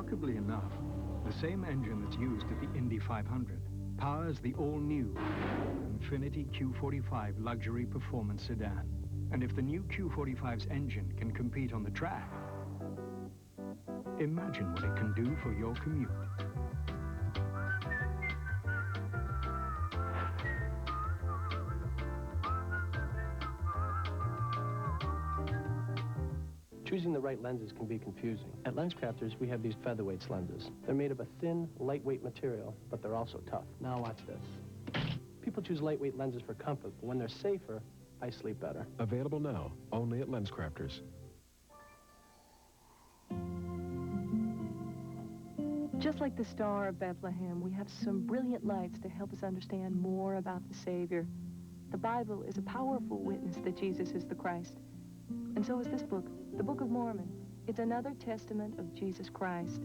Remarkably enough, the same engine that's used at the Indy 500 powers the all-new Infiniti Q45 luxury performance sedan. And if the new Q45's engine can compete on the track, imagine what it can do for your commute. Choosing the right lenses can be confusing. At LensCrafters, we have these featherweights lenses. They're made of a thin, lightweight material, but they're also tough. Now watch this. People choose lightweight lenses for comfort, but when they're safer, I sleep better. Available now, only at LensCrafters. Just like the Star of Bethlehem, we have some brilliant lights to help us understand more about the Savior. The Bible is a powerful witness that Jesus is the Christ. And so is this book, the Book of Mormon. It's another testament of Jesus Christ.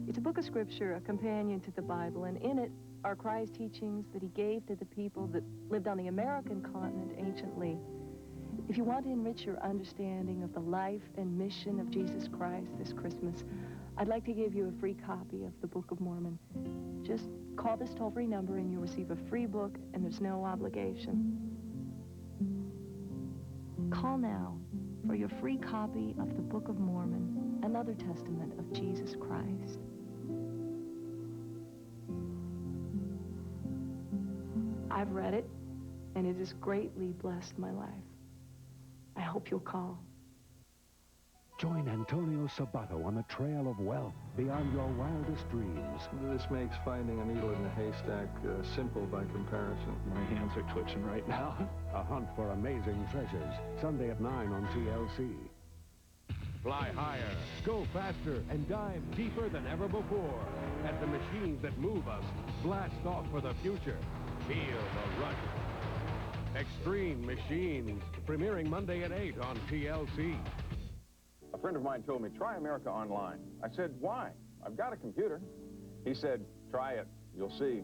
It's a book of scripture, a companion to the Bible, and in it are Christ's teachings that he gave to the people that lived on the American continent anciently. If you want to enrich your understanding of the life and mission of Jesus Christ this Christmas, I'd like to give you a free copy of the Book of Mormon. Just call this toll-free number and you'll receive a free book, and there's no obligation. Call now for your free copy of the Book of Mormon, another testament of Jesus Christ. I've read it, and it has greatly blessed my life. I hope you'll call. Join Antonio Sabato on the trail of wealth beyond your wildest dreams. This makes finding a needle in a haystack simple by comparison. My hands are twitching right now. A hunt for amazing treasures. Sunday at 9 on TLC. Fly higher, go faster, and dive deeper than ever before as the machines that move us blast off for the future. Feel the rush. Extreme Machines, premiering Monday at 8 on TLC. A friend of mine told me, try America Online. I said, why? I've got a computer. He said, try it. You'll see.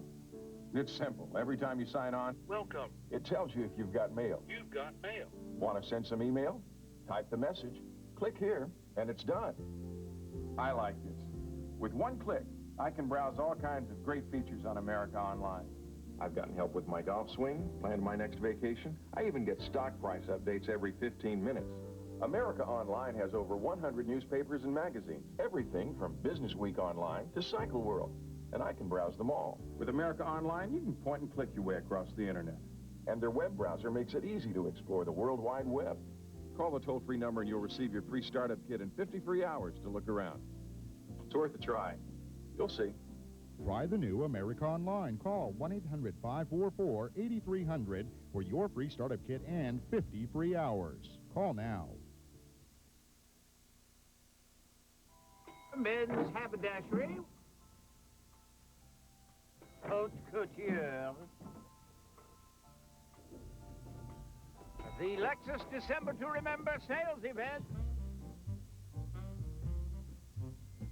It's simple. Every time you sign on, welcome, it tells you if you've got mail. You've got mail. Want to send some email? Type the message, click here, and it's done. I like this. With one click, I can browse all kinds of great features on America Online. I've gotten help with my golf swing, planned my next vacation. I even get stock price updates every 15 minutes. America Online has over 100 newspapers and magazines, everything from Business Week Online to Cycle World, and I can browse them all. With America Online, you can point and click your way across the internet. And their web browser makes it easy to explore the World Wide Web. Call the toll-free number and you'll receive your free startup kit and 50 free hours to look around. It's worth a try. You'll see. Try the new America Online. Call 1-800-544-8300 for your free startup kit and 50 free hours. Call now. Men's haberdashery. Haute couture. The Lexus December to Remember sales event.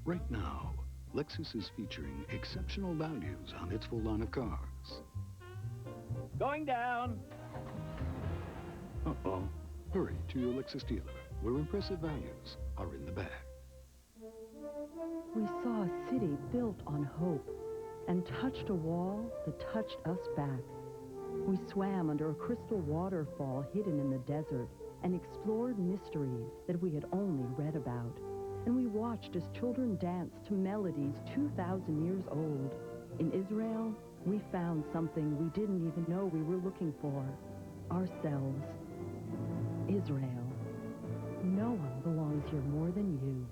Right now, Lexus is featuring exceptional values on its full line of cars. Going down. Uh-oh. Hurry to your Lexus dealer, where impressive values are in the bag. We saw a city built on hope and touched a wall that touched us back. We swam under a crystal waterfall hidden in the desert and explored mysteries that we had only read about. And we watched as children danced to melodies 2,000 years old. In Israel, we found something we didn't even know we were looking for. Ourselves. Israel. No one belongs here more than you.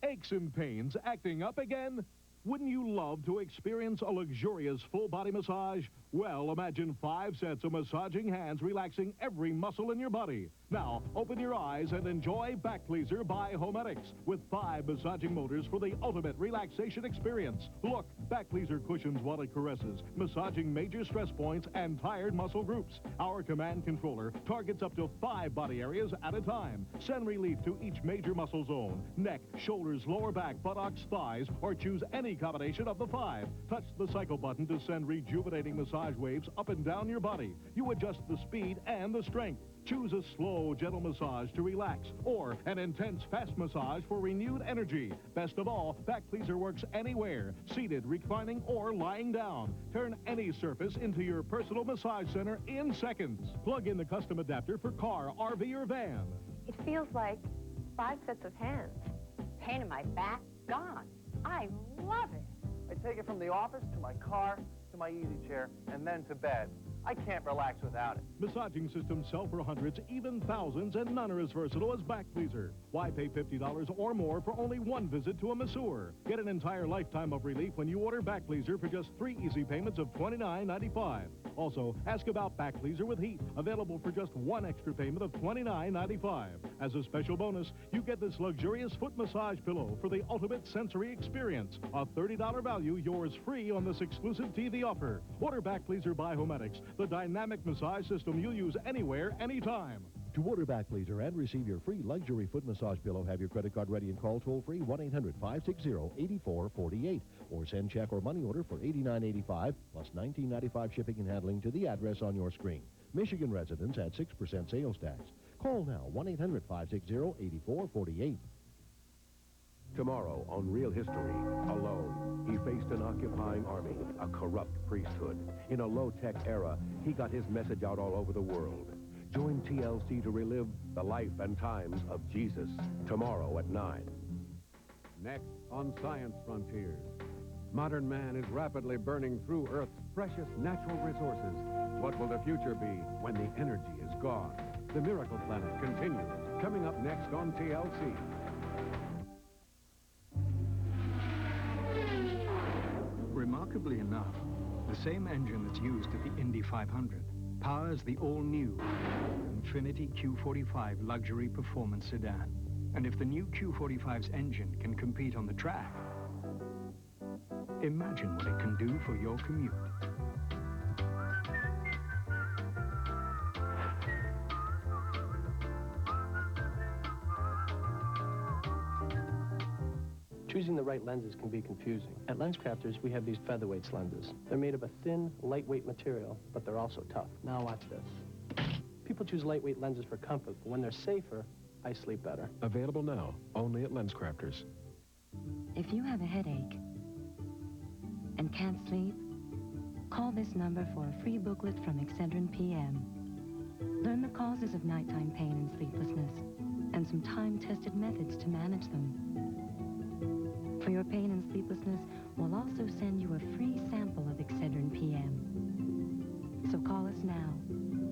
Aches and pains acting up again? Wouldn't you love to experience a luxurious full-body massage? Well, imagine 5 sets of massaging hands relaxing every muscle in your body. Now, open your eyes and enjoy Back Pleaser by Homedics with 5 massaging motors for the ultimate relaxation experience. Look, Back Pleaser cushions while it caresses, massaging major stress points and tired muscle groups. Our command controller targets up to 5 body areas at a time. Send relief to each major muscle zone: neck, shoulders, lower back, buttocks, thighs, or choose any combination of the 5. Touch the cycle button to send rejuvenating massage massage waves up and down your body. You adjust the speed and the strength. Choose a slow, gentle massage to relax, or an intense, fast massage for renewed energy. Best of all, Back Pleaser works anywhere, seated, reclining, or lying down. Turn any surface into your personal massage center in seconds. Plug in the custom adapter for car, RV, or van. It feels like 5 sets of hands. Pain in my back, gone. I love it. I take it from the office to my car to my easy chair and then to bed. I can't relax without it. Massaging systems sell for hundreds, even thousands, and none are as versatile as Back Pleaser. Why pay $50 or more for only one visit to a masseur? Get an entire lifetime of relief when you order Back Pleaser for just 3 easy payments of $29.95. Also, ask about Back Pleaser with heat, available for just 1 extra payment of $29.95. As a special bonus, you get this luxurious foot massage pillow for the ultimate sensory experience. A $30 value, yours free on this exclusive TV offer. Order Back Pleaser by Homedics, the dynamic massage system you'll use anywhere, anytime. To order Back Pleaser and receive your free luxury foot massage pillow, have your credit card ready and call toll-free 1-800-560-8448 or send check or money order for $89.85 plus $19.95 shipping and handling to the address on your screen. Michigan residents at 6% sales tax. Call now, 1-800-560-8448. Tomorrow on Real History, alone, he faced an occupying army, a corrupt priesthood. In a low-tech era, he got his message out all over the world. Join TLC to relive the life and times of Jesus, tomorrow at 9. Next on Science Frontiers, modern man is rapidly burning through Earth's precious natural resources. What will the future be when the energy is gone? The Miracle Planet continues, coming up next on TLC. Remarkably enough, the same engine that's used at the Indy 500 powers the all-new Infiniti Q45 luxury performance sedan. And if the new Q45's engine can compete on the track, imagine what it can do for your commute. Choosing the right lenses can be confusing. At LensCrafters, we have these featherweight lenses. They're made of a thin, lightweight material, but they're also tough. Now watch this. People choose lightweight lenses for comfort, but when they're safer, I sleep better. Available now, only at LensCrafters. If you have a headache and can't sleep, call this number for a free booklet from Excedrin PM. Learn the causes of nighttime pain and sleeplessness, and some time-tested methods to manage them. For your pain and sleeplessness, we'll also send you a free sample of Excedrin PM. So call us now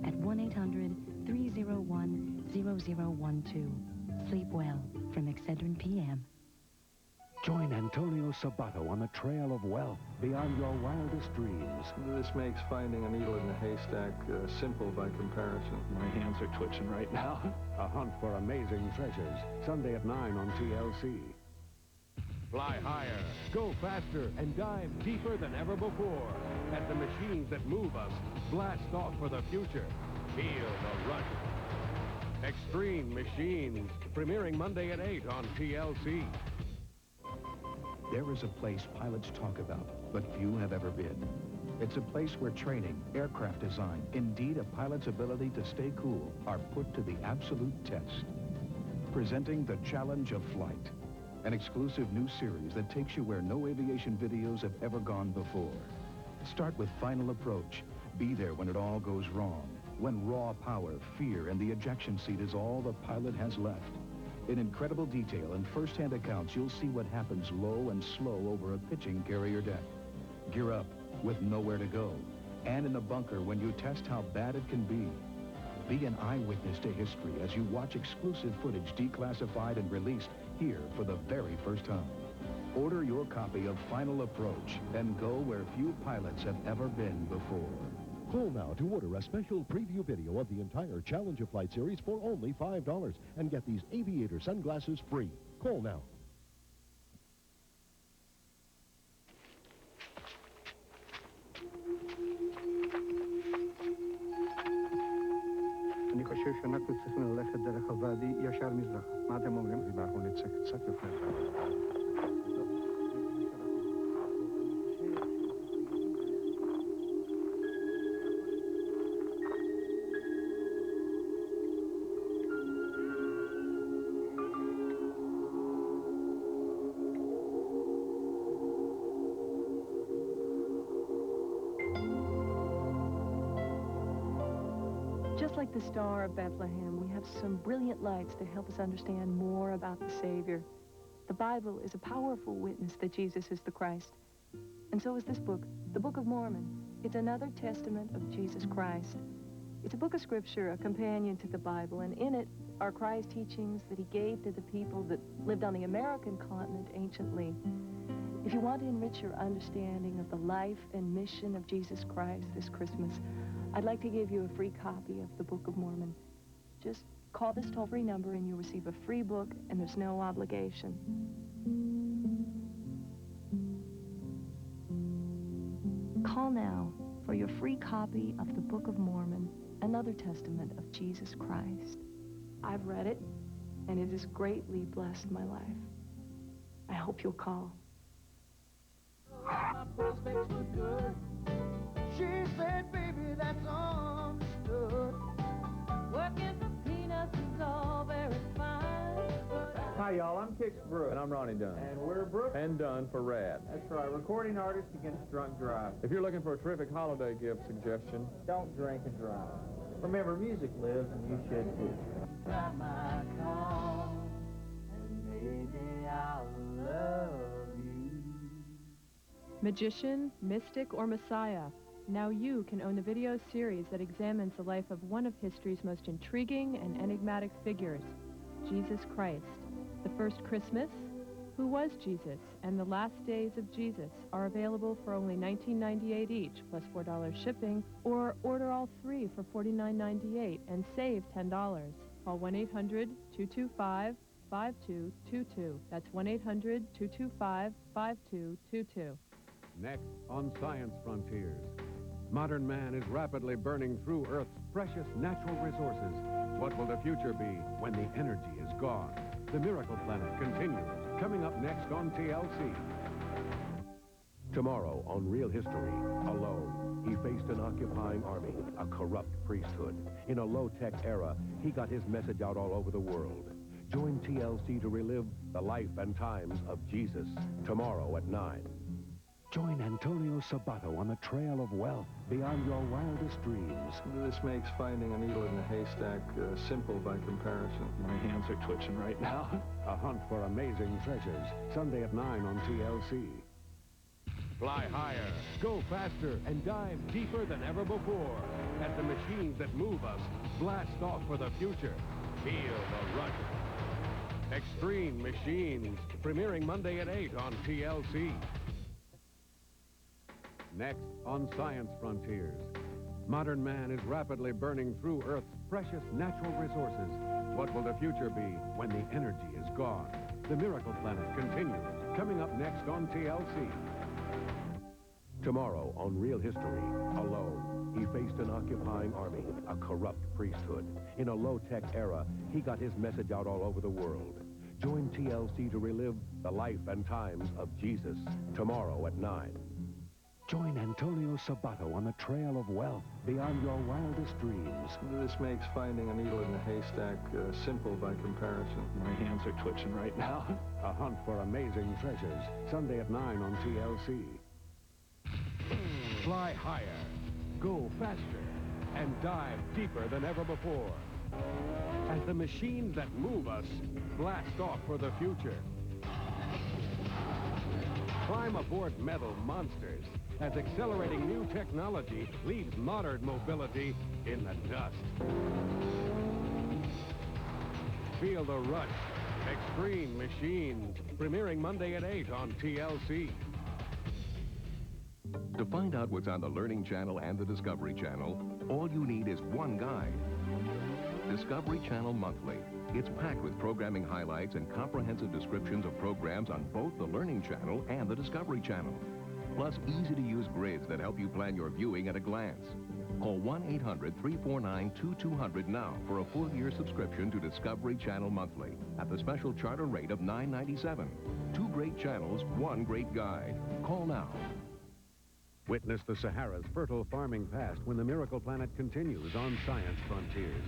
at 1-800-301-0012. Sleep well from Excedrin PM. Join Antonio Sabato on the trail of wealth beyond your wildest dreams. This makes finding a needle in a haystack simple by comparison. My hands are twitching right now. A hunt for amazing treasures. Sunday at 9 on TLC. Fly higher, go faster, and dive deeper than ever before. As the machines that move us blast off for the future. Feel the rush. Extreme Machines, premiering Monday at 8 on TLC. There is a place pilots talk about, but few have ever been. It's a place where training, aircraft design, indeed a pilot's ability to stay cool, are put to the absolute test. Presenting The Challenge of Flight, an exclusive new series that takes you where no aviation videos have ever gone before. Start with Final Approach. Be there when it all goes wrong, when raw power, fear, and the ejection seat is all the pilot has left. In incredible detail and first-hand accounts, you'll see what happens low and slow over a pitching carrier deck. Gear up with nowhere to go, and in a bunker when you test how bad it can be. Be an eyewitness to history as you watch exclusive footage declassified and released here for the very first time. Order your copy of Final Approach and go where few pilots have ever been before. Call now to order a special preview video of the entire Challenge of Flight series for only $5 and get these aviator sunglasses free. Call now. אני חושב שאנחנו צריכים ללכת דרך הוואדי ישר מזרחה. מה אתם אומרים? אנחנו נצא קצת לפני זה. like the Star of Bethlehem, we have some brilliant lights to help us understand more about the Savior. The Bible is a powerful witness that Jesus is the Christ. And so is this book, the Book of Mormon. It's another testament of Jesus Christ. It's a book of scripture, a companion to the Bible, and in it are Christ's teachings that he gave to the people that lived on the American continent anciently. If you want to enrich your understanding of the life and mission of Jesus Christ this Christmas, I'd like to give you a free copy of the Book of Mormon. Just call this toll-free number and you'll receive a free book, and there's no obligation. Call now for your free copy of the Book of Mormon, another testament of Jesus Christ. I've read it, and it has greatly blessed my life. I hope you'll call. My prospects look good. She said, baby, that's understood. Working for peanuts is all very fine. Hi, y'all. I'm Kix Brooks. And I'm Ronnie Dunn. And we're Brooks. And Dunn for RAD. That's right. Recording artists against drunk driving. If you're looking for a terrific holiday gift suggestion, don't drink and drive. Remember, music lives, and you should too. Drive my car, and maybe I'll love you. Magician, mystic, or messiah, now you can own the video series that examines the life of one of history's most intriguing and enigmatic figures, Jesus Christ. The First Christmas, Who Was Jesus, and The Last Days of Jesus are available for only $19.98 each, plus $4 shipping, or order all three for $49.98 and save $10. Call 1-800-225-5222. That's 1-800-225-5222. Next on Science Frontiers, modern man is rapidly burning through Earth's precious natural resources. What will the future be when the energy is gone? The Miracle Planet continues, coming up next on TLC. Tomorrow on Real History, alone, he faced an occupying army, a corrupt priesthood. In a low-tech era, he got his message out all over the world. Join TLC to relive the life and times of Jesus, tomorrow at 9. Join Antonio Sabato on the trail of wealth beyond your wildest dreams. this makes finding a needle in a haystack simple by comparison. My hands are twitching right now. A hunt for amazing treasures, Sunday at 9 on TLC. Fly higher, go faster, and dive deeper than ever before as the machines that move us blast off for the future. Feel the rush. Extreme Machines, premiering Monday at 8 on TLC. Next on Science Frontiers, modern man is rapidly burning through Earth's precious natural resources. What will the future be when the energy is gone? The Miracle Planet continues, coming up next on TLC. Tomorrow on Real History, alone, he faced an occupying army, a corrupt priesthood. In a low-tech era, he got his message out all over the world. Join TLC to relive the life and times of Jesus, tomorrow at 9. Join Antonio Sabato on the trail of wealth beyond your wildest dreams. This makes finding a needle in a haystack simple by comparison. My hands are twitching right now. A hunt for amazing treasures, Sunday at 9 on TLC. Fly higher, go faster, and dive deeper than ever before as the machines that move us blast off for the future. Climb aboard metal monsters as accelerating new technology leaves modern mobility in the dust. Feel the rush. Extreme Machines, premiering Monday at 8 on TLC. To find out what's on the Learning Channel and the Discovery Channel, all you need is one guide. Discovery Channel Monthly. It's packed with programming highlights and comprehensive descriptions of programs on both the Learning Channel and the Discovery Channel. Plus, easy-to-use grids that help you plan your viewing at a glance. Call 1-800-349-2200 now for a full-year subscription to Discovery Channel Monthly at the special charter rate of $9.97. 2 great channels, 1 great guide. Call now. Witness the Sahara's fertile farming past when the Miracle Planet continues on Science Frontiers.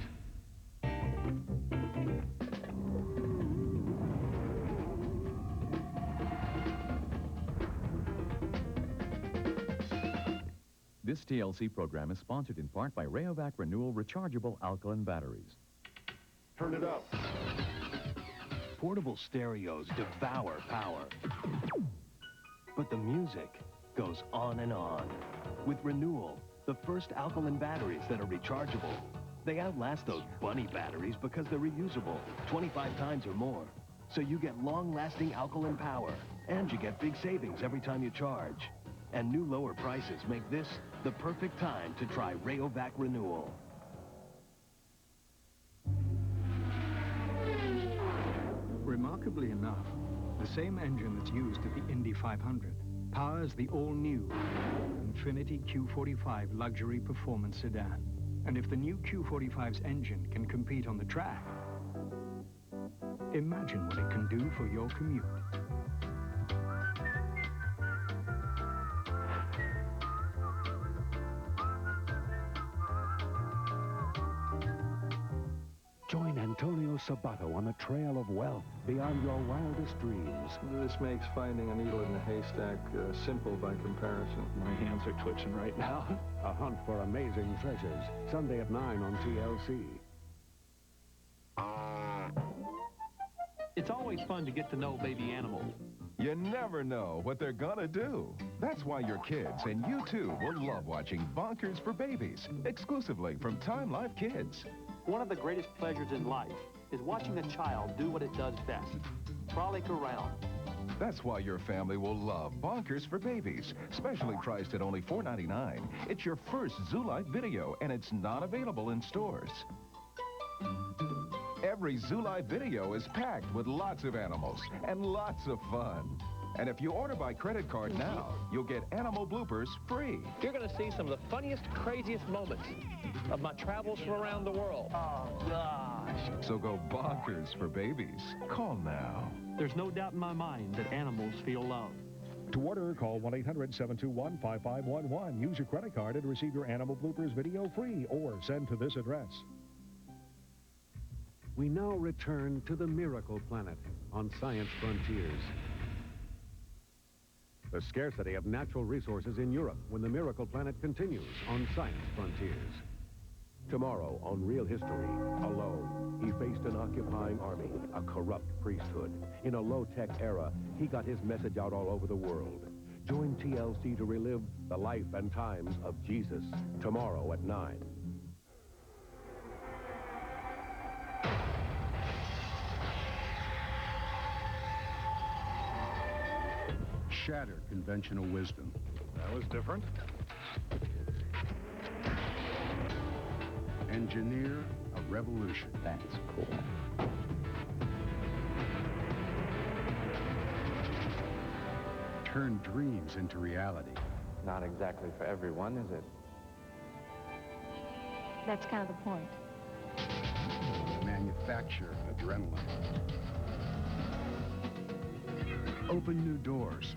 This TLC program is sponsored in part by Rayovac Renewal Rechargeable Alkaline Batteries. Turn it up. Portable stereos devour power. But the music goes on and on. With Renewal, the first alkaline batteries that are rechargeable. They outlast those bunny batteries because they're reusable 25 times or more. So you get long-lasting alkaline power, and you get big savings every time you charge. And new lower prices make this the perfect time to try Rayovac Renewal. Remarkably enough, the same engine that's used at the Indy 500 powers the all-new Infiniti Q45 luxury performance sedan. And if the new Q45's engine can compete on the track, imagine what it can do for your commute. Join Antonio Sabato on the trail of wealth beyond your wildest dreams. This makes finding a needle in a haystack simple by comparison. My hands are twitching right now. A hunt for amazing treasures. Sunday at 9 on TLC. It's always fun to get to know baby animals. You never know what they're gonna do. That's why your kids and you too will love watching Bonkers for Babies, exclusively from Time Life Kids. One of the greatest pleasures in life is watching a child do what it does best, frolic around. That's why your family will love Bonkers for Babies, specially priced at only $4.99. It's your first Zoo Life video, and it's not available in stores. Every Zoo Life video is packed with lots of animals and lots of fun. And if you order by credit card now, you'll get animal bloopers free. You're going to see some of the funniest, craziest moments of my travels from around the world. Oh, gosh. So go Bonkers for Babies. Call now. There's no doubt in my mind that animals feel love. To order, call 1-800-721-5511. Use your credit card and receive your animal bloopers video free, or send to this address. We now return to the Miracle Planet on Science Frontiers. The scarcity of natural resources in Europe when the Miracle Planet continues on Science Frontiers. Tomorrow on Real History, alone, he faced an occupying army, a corrupt priesthood. In a low-tech era, he got his message out all over the world. Join TLC to relive the life and times of Jesus tomorrow at 9. Shatter conventional wisdom. That was different. Engineer a revolution. That's cool. Turn dreams into reality. Not exactly for everyone, is it? That's kind of the point. Manufacture adrenaline. Open new doors.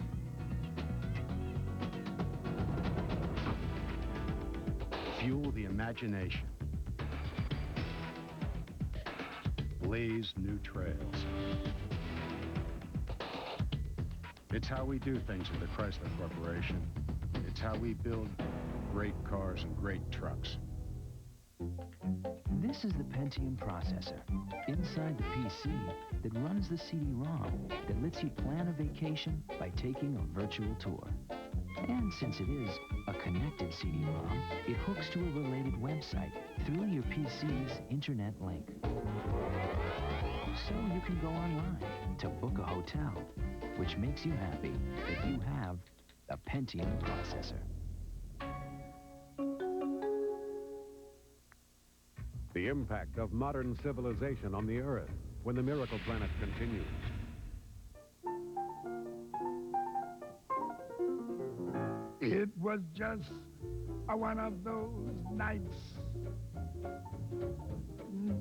Fuel the imagination. Blaze new trails. It's how we do things at the Chrysler Corporation. It's how we build great cars and great trucks. This is the Pentium processor inside the PC that runs the CD-ROM that lets you plan a vacation by taking a virtual tour. And since it is a connected CD-ROM, it hooks to a related website through your PC's internet link. So you can go online to book a hotel, which makes you happy that you have a Pentium processor. The impact of modern civilization on the Earth when the Miracle Planet continues. It was just one of those nights,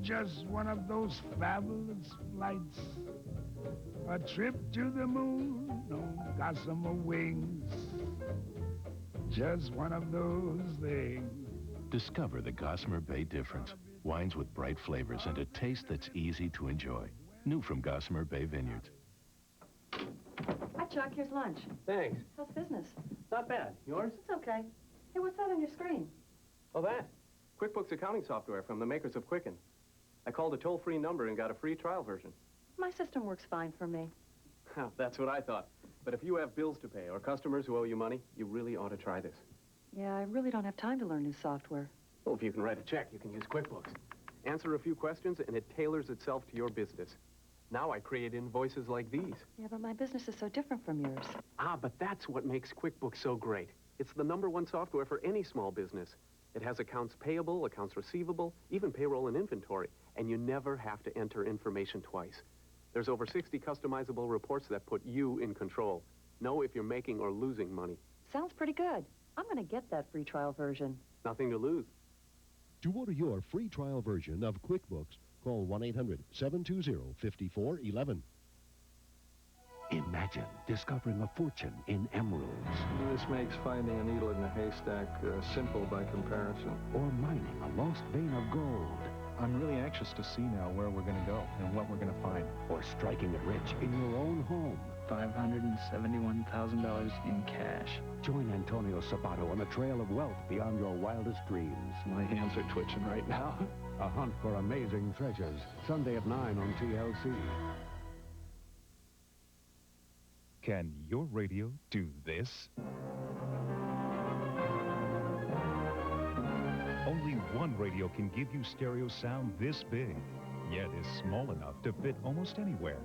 just one of those fabulous flights, a trip to the moon on gossamer wings, just one of those things. Discover the Gossamer Bay difference. Wines with bright flavors and a taste that's easy to enjoy. New from Gossamer Bay Vineyards. Hi, Chuck. Here's lunch. Thanks. How's business? Not bad. Yours? It's okay. Hey, what's that on your screen? Oh, that. QuickBooks accounting software from the makers of Quicken. I called a toll-free number and got a free trial version. My system works fine for me. That's what I thought. But if you have bills to pay or customers who owe you money, you really ought to try this. Yeah, I really don't have time to learn new software. Well, if you can write a check, you can use QuickBooks. Answer a few questions, and it tailors itself to your business. Now I create invoices like these. Yeah, but my business is so different from yours. But that's what makes QuickBooks so great. It's the #1 software for any small business. It has accounts payable, accounts receivable, even payroll and inventory, and you never have to enter information twice. There's over 60 customizable reports that put you in control. Know if you're making or losing money. Sounds pretty good. I'm going to get that free trial version. Nothing to lose. To order your free trial version of QuickBooks, call 1-800-720-5411. Imagine discovering a fortune in emeralds. This makes finding a needle in a haystack simple by comparison. Or mining a lost vein of gold. I'm really anxious to see now where we're going to go and what we're going to find. Or striking it rich in your own home. $571,000 in cash. Join Antonio Sabato on the trail of wealth beyond your wildest dreams. My hands are twitching right now. A hunt for amazing treasures. Sunday at 9 on TLC. Can your radio do this? Only one radio can give you stereo sound this big, yet is small enough to fit almost anywhere.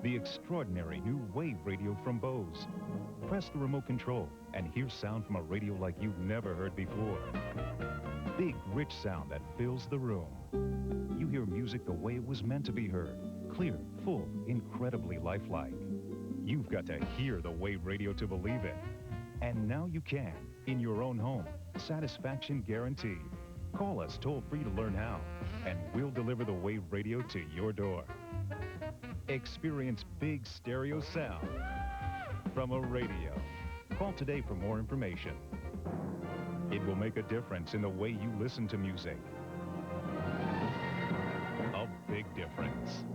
The extraordinary new Wave radio from Bose. Press the remote control and hear sound from a radio like you've never heard before. Big, rich sound that fills the room. You hear music the way it was meant to be heard. Clear, full, incredibly lifelike. You've got to hear the Wave radio to believe it. And now you can, in your own home. Satisfaction guaranteed. Call us toll-free to learn how, and we'll deliver the Wave radio to your door. Experience big stereo sound from a radio. Call today for more information. It will make a difference in the way you listen to music. A big difference.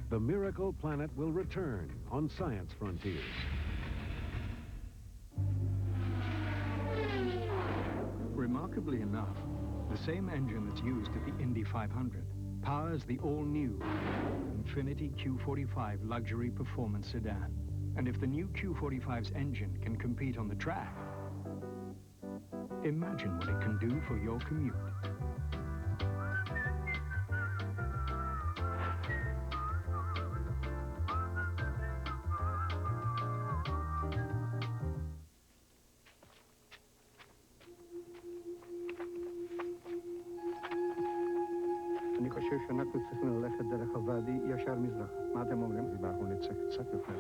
The Miracle Planet will return on Science Frontiers. Remarkably enough, the same engine that's used at the Indy 500 powers the all-new Infiniti Q45 luxury performance sedan. And if the new Q45's engine can compete on the track, imagine what it can do for your commute. אני חושב שאנחנו צריכים ללכת דרך הוואדי ישר מזרח. מה אתם אומרים? אנחנו נצא קצת יותר.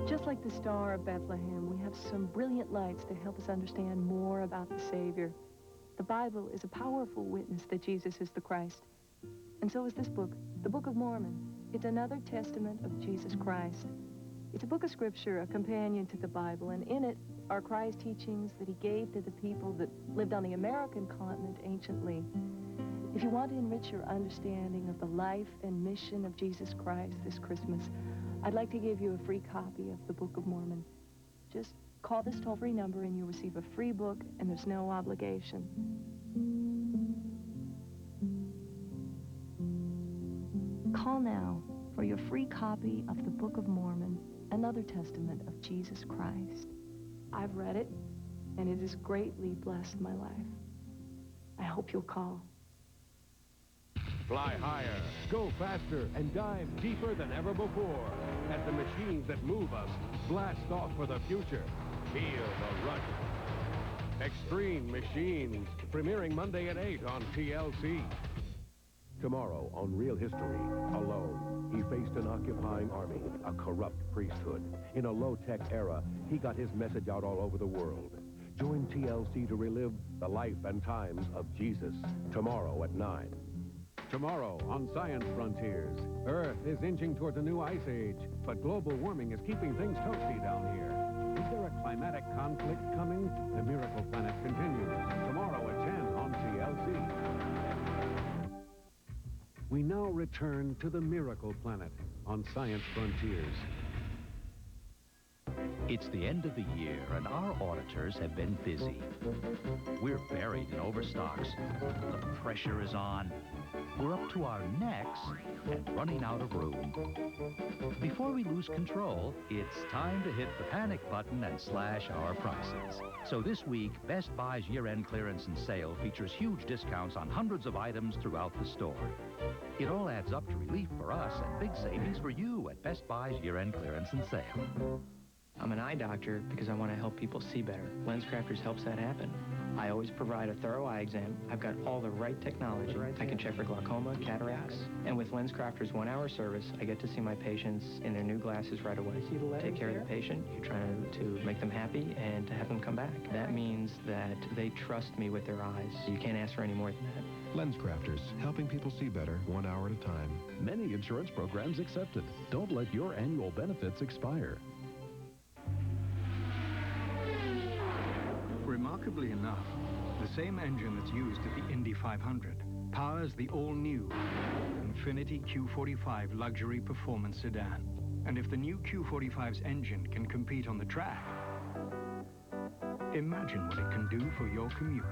Just like the Star of Bethlehem, we have some brilliant lights to help us understand more about the Savior. The Bible is a powerful witness that Jesus is the Christ. And so is this book, the Book of Mormon. It's another testament of Jesus Christ. It's a book of scripture, a companion to the Bible, and in it are Christ's teachings that he gave to the people that lived on the American continent anciently. If you want to enrich your understanding of the life and mission of Jesus Christ this Christmas, I'd like to give you a free copy of the Book of Mormon. Just call this toll-free number and you'll receive a free book, and there's no obligation. Call now for your free copy of the Book of Mormon, another testament of Jesus Christ. I've read it, and it has greatly blessed my life. I hope you'll call. Fly higher, go faster, and dive deeper than ever before. As the machines that move us blast off for the future. Feel the rush. Extreme Machines, premiering Monday at 8 on TLC. Tomorrow on Real History, alone, he faced an occupying army, a corrupt priesthood. In a low-tech era, he got his message out all over the world. Join TLC to relive the life and times of Jesus tomorrow at 9. Tomorrow on Science Frontiers, Earth is inching towards a new ice age, but global warming is keeping things toasty down here. Is there a climatic conflict coming? The Miracle Planet continues tomorrow at 10 on TLC. We now return to the Miracle Planet on Science Frontiers. It's the end of the year, and our auditors have been busy. We're buried in overstocks. The pressure is on. We're up to our necks and running out of room. Before we lose control, it's time to hit the panic button and slash our prices. So this week, Best Buy's year-end clearance and sale features huge discounts on hundreds of items throughout the store. It all adds up to relief for us and big savings for you at Best Buy's year-end clearance and sale. I'm an eye doctor because I want to help people see better. LensCrafters helps that happen. I always provide a thorough eye exam. I've got all the right technology. I can check for glaucoma, cataracts. And with LensCrafters' 1-hour service, I get to see my patients in their new glasses right away. Take care of the patient. You're trying to make them happy and to have them come back. That means that they trust me with their eyes. You can't ask for any more than that. LensCrafters, helping people see better 1 hour at a time. Many insurance programs accepted. Don't let your annual benefits expire. Remarkably enough, the same engine that's used at the Indy 500 powers the all-new Infiniti Q45 luxury performance sedan. And if the new Q45's engine can compete on the track, imagine what it can do for your commute.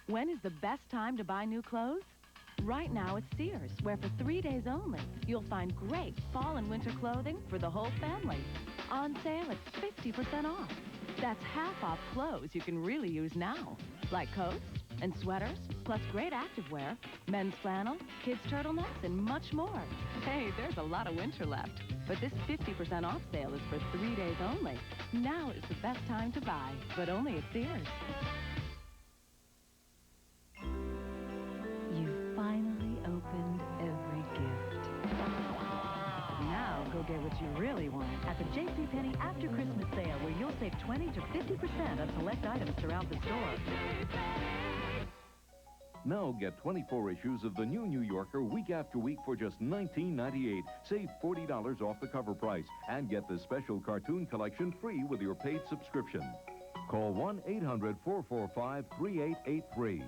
When is the best time to buy new clothes? Right now at Sears, where for 3 days only, you'll find great fall and winter clothing for the whole family. On sale at 50% off. That's half off clothes you can really use now, like coats and sweaters, plus great activewear, men's flannel, kids' turtlenecks, and much more. Hey, there's a lot of winter left. But this 50% off sale is for 3 days only. Now is the best time to buy, but only at Sears. You've finally opened every gift. Now go get what you really want at the JCPenney After Christmas Sale, where you'll save 20 to 50% on select items throughout the store. Now get 24 issues of the new New Yorker week after week for just $19.98. Save $40 off the cover price and get the special cartoon collection free with your paid subscription. Call 1-800-445-3883.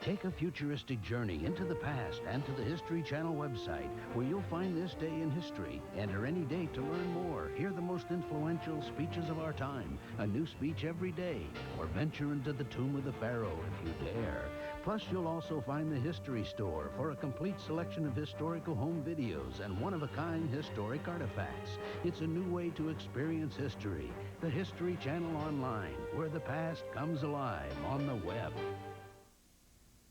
Take a futuristic journey into the past and to the History Channel website, where you'll find this day in history. Enter any date to learn more. Hear the most influential speeches of our time, a new speech every day, or venture into the tomb of the pharaoh if you dare. Plus, you'll also find the History Store for a complete selection of historical home videos and one-of-a-kind historic artifacts. It's a new way to experience history. The History Channel Online, where the past comes alive on the web.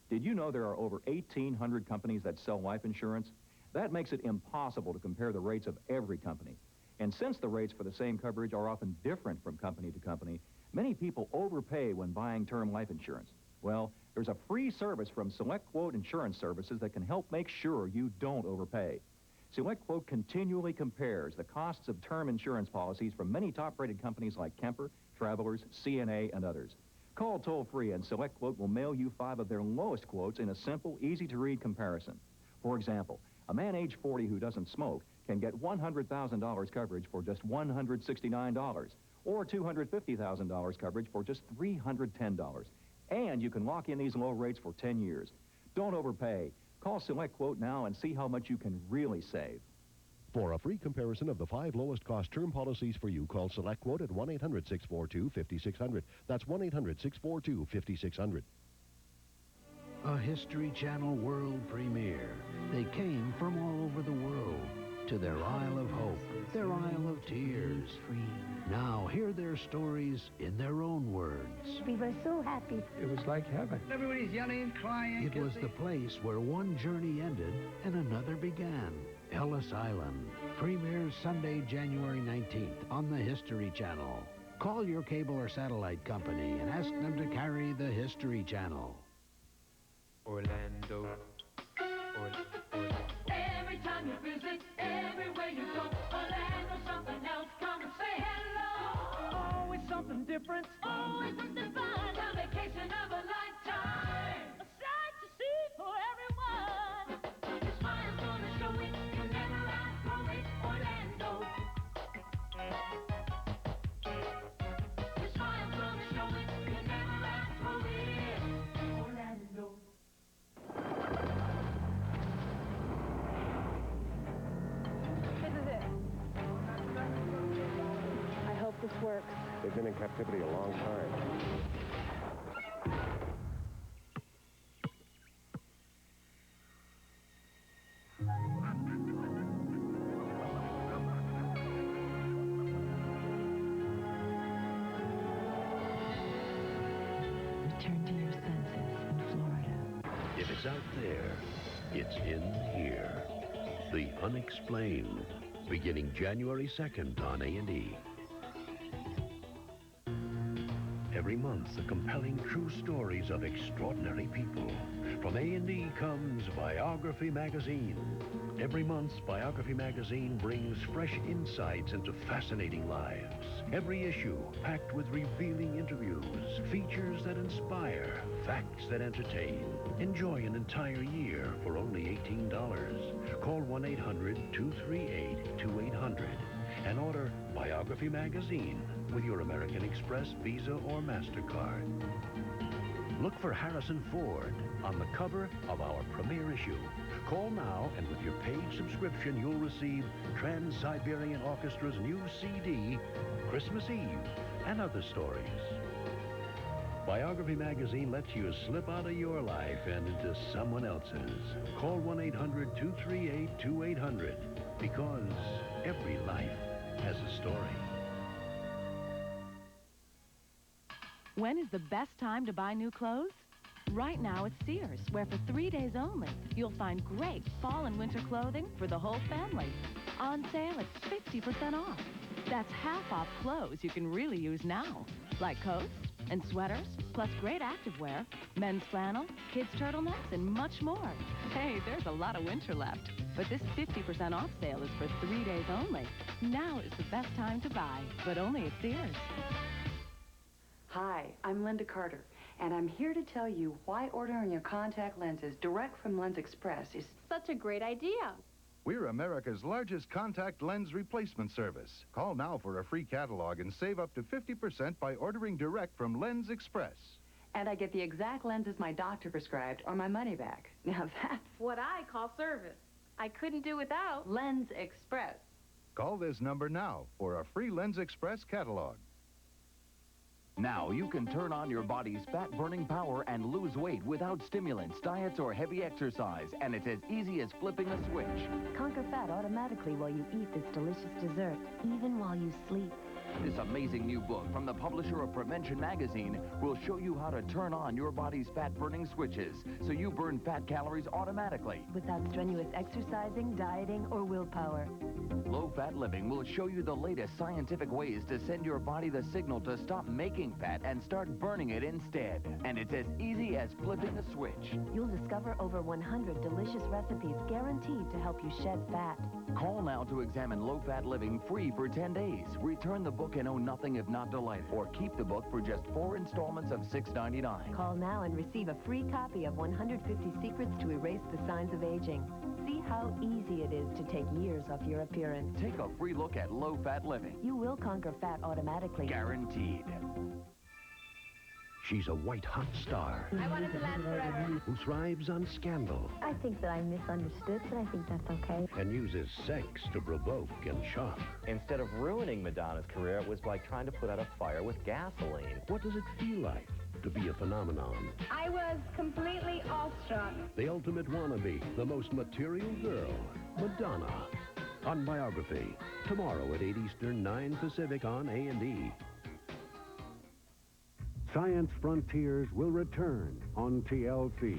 Did you know there are over 1,800 companies that sell life insurance? That makes it impossible to compare the rates of every company. And since the rates for the same coverage are often different from company to company, many people overpay when buying term life insurance. Well, there's a free service from SelectQuote Insurance Services that can help make sure you don't overpay. SelectQuote continually compares the costs of term insurance policies from many top-rated companies like Kemper, Travelers, CNA, and others. Call toll-free and SelectQuote will mail you 5 of their lowest quotes in a simple, easy-to-read comparison. For example, a man age 40 who doesn't smoke can get $100,000 coverage for just $169, or $250,000 coverage for just $310. And you can lock in these low rates for 10 years. Don't overpay. Call SelectQuote now and see how much you can really save. For a free comparison of the 5 lowest cost term policies for you, call SelectQuote at 1-800-642-5600. That's 1-800-642-5600. A History Channel world premiere. They came from all over the world to their Isle of Hope, their Isle of Tears. Now hear their stories in their own words. We were so happy. It was like heaven. Everybody's yelling and crying. It was the place where one journey ended and another began. Ellis Island. Premieres Sunday, January 19th on the History Channel. Call your cable or satellite company and ask them to carry the History Channel. Orlando, Every time you visit, everywhere you go, Orlando, something else, come and say hello. Always something different, always something fun. A vacation of a lifetime, a sight to see for everyone. Your smile's gonna show it, you'll never outgrow it, Orlando. Your smile's gonna show it, you'll never outgrow it, Orlando. This is it. I hope this works. They've been in captivity a long time. Return to your senses in Florida. If it's out there, it's in here. The Unexplained, beginning January 2nd on A&E. Every month, the compelling true stories of extraordinary people. From A&E comes Biography Magazine. Every month, Biography Magazine brings fresh insights into fascinating lives. Every issue packed with revealing interviews, features that inspire, facts that entertain. Enjoy an entire year for only $18. Call 1-800-238-2800 and order Biography Magazine with your American Express, Visa, or MasterCard. Look for Harrison Ford on the cover of our premiere issue. Call now, and with your paid subscription, you'll receive Trans-Siberian Orchestra's new CD, Christmas Eve, and other stories. Biography Magazine lets you slip out of your life and into someone else's. Call 1-800-238-2800, because every life has a story. When is the best time to buy new clothes? Right now at Sears, where for 3 days only, you'll find great fall and winter clothing for the whole family. On sale at 50% off. That's half off clothes you can really use now, like coats and sweaters, plus great activewear, men's flannel, kids' turtlenecks, and much more. Hey, there's a lot of winter left. But this 50% off sale is for 3 days only. Now is the best time to buy, but only at Sears. Hi, I'm Linda Carter, and I'm here to tell you why ordering your contact lenses direct from Lens Express is such a great idea. We're America's largest contact lens replacement service. Call now for a free catalog and save up to 50% by ordering direct from Lens Express. And I get the exact lenses my doctor prescribed or my money back. Now that's what I call service. I couldn't do without Lens Express. Call this number now for a free Lens Express catalog. Now you can turn on your body's fat-burning power and lose weight without stimulants, diets, or heavy exercise. And it's as easy as flipping a switch. Conquer fat automatically while you eat this delicious dessert, even while you sleep. This amazing new book from the publisher of Prevention Magazine will show you how to turn on your body's fat-burning switches so you burn fat calories automatically. Without strenuous exercising, dieting, or willpower. Low-fat living will show you the latest scientific ways to send your body the signal to stop making fat and start burning it instead. And it's as easy as flipping a switch. You'll discover over 100 delicious recipes guaranteed to help you shed fat. Call now to examine low-fat living free for 10 days. Return the book and owe nothing if not delighted. Or keep the book for just 4 installments of $6.99. Call now and receive a free copy of 150 Secrets to Erase the Signs of Aging. See how easy it is to take years off your appearance. Take a free look at low-fat living. You will conquer fat automatically. Guaranteed. She's a white-hot star. I want it to last forever. Who thrives on scandal. I think that I'm misunderstood, but I think that's okay. And uses sex to provoke and shock. Instead of ruining Madonna's career, it was like trying to put out a fire with gasoline. What does it feel like to be a phenomenon? I was completely awestruck. The ultimate wannabe, the most material girl, Madonna. On Biography, tomorrow at 8 Eastern, 9 Pacific on A&E. Science Frontiers will return on TLC.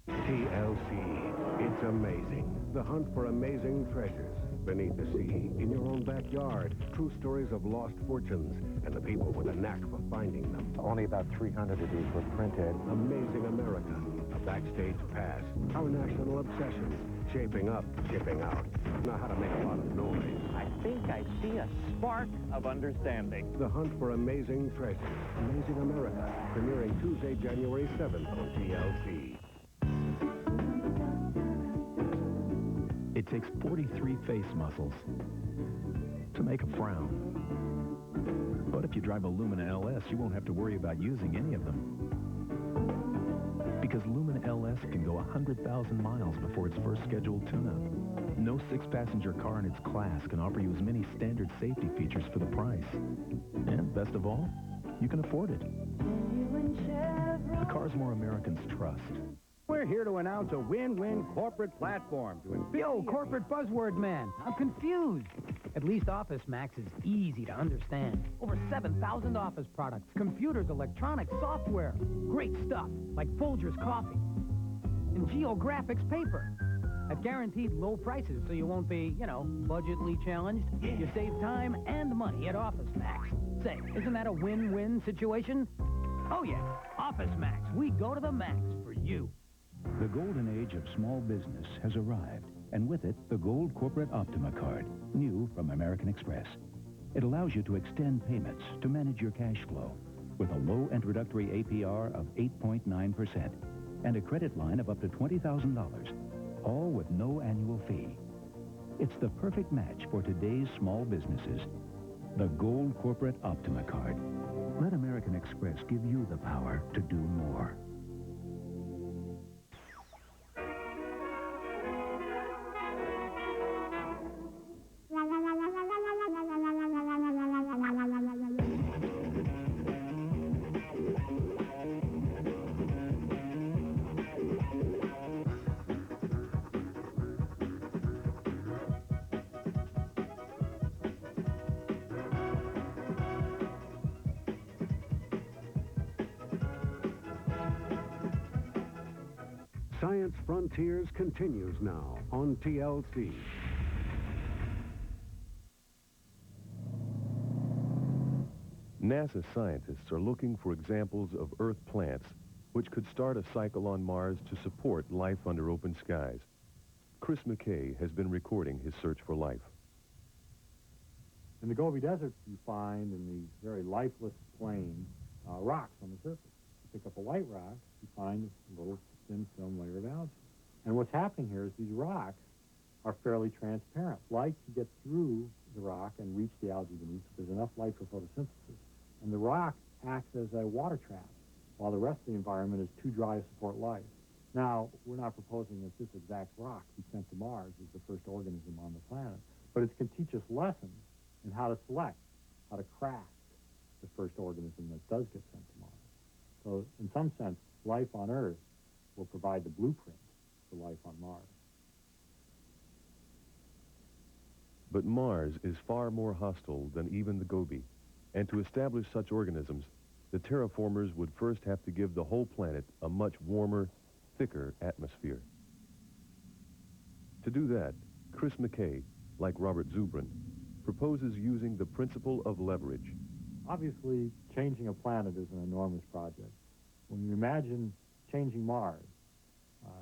TLC. It's amazing. The hunt for amazing treasures. beneath the sea, in your own backyard. True stories of lost fortunes and the people with a knack for finding them. Only about 300 of these were printed. Amazing America, a backstage pass. Our national obsession. Shaping up, shipping out. Know how to make a lot of noise. I think I see a spark of understanding. The hunt for amazing treasures. Amazing America. Premiering Tuesday, January 7th on TLC. It takes 43 face muscles to make a frown. But if you drive a Lumina LS, you won't have to worry about using any of them. Because Lumina LS can go 100,000 miles before its first scheduled tune-up. No six-passenger car in its class can offer you as many standard safety features for the price. And best of all, you can afford it. The cars more Americans trust. We're here to announce a win-win corporate platform. Yo, corporate buzzword man, I'm confused. At least Office Max is easy to understand. Over 7,000 Office products, computers, electronics, software. Great stuff, like Folgers coffee. And Geographics paper. At guaranteed low prices, so you won't be, budgetly challenged. You save time and money at Office Max. Say, isn't that a win-win situation? Oh yeah, Office Max. We go to the max for you. The golden age of small business has arrived, and with it, the Gold Corporate Optima card, new from American Express. It allows you to extend payments to manage your cash flow with a low introductory APR of 8.9% and a credit line of up to $20,000, all with no annual fee. It's the perfect match for today's small businesses. The Gold Corporate Optima card. Let American Express give you the power to do more. Science Frontiers continues now on TLC. NASA scientists are looking for examples of Earth plants which could start a cycle on Mars to support life under open skies. Chris McKay has been recording his search for life. In the Gobi Desert, you find in these very lifeless plains rocks on the surface. You pick up a white rock, you find a little thin film layer of algae. And what's happening here is these rocks are fairly transparent. Light can get through the rock and reach the algae beneath. There's enough light for photosynthesis. And the rock acts as a water trap, while the rest of the environment is too dry to support life. Now, we're not proposing that this exact rock be sent to Mars as the first organism on the planet, but it can teach us lessons in how to select, how to craft the first organism that does get sent to Mars. So, in some sense, life on Earth will provide the blueprint for life on Mars. But Mars is far more hostile than even the Gobi, and to establish such organisms, the terraformers would first have to give the whole planet a much warmer, thicker atmosphere. To do that, Chris McKay, like Robert Zubrin, proposes using the principle of leverage. Obviously, changing a planet is an enormous project. When you imagine changing Mars,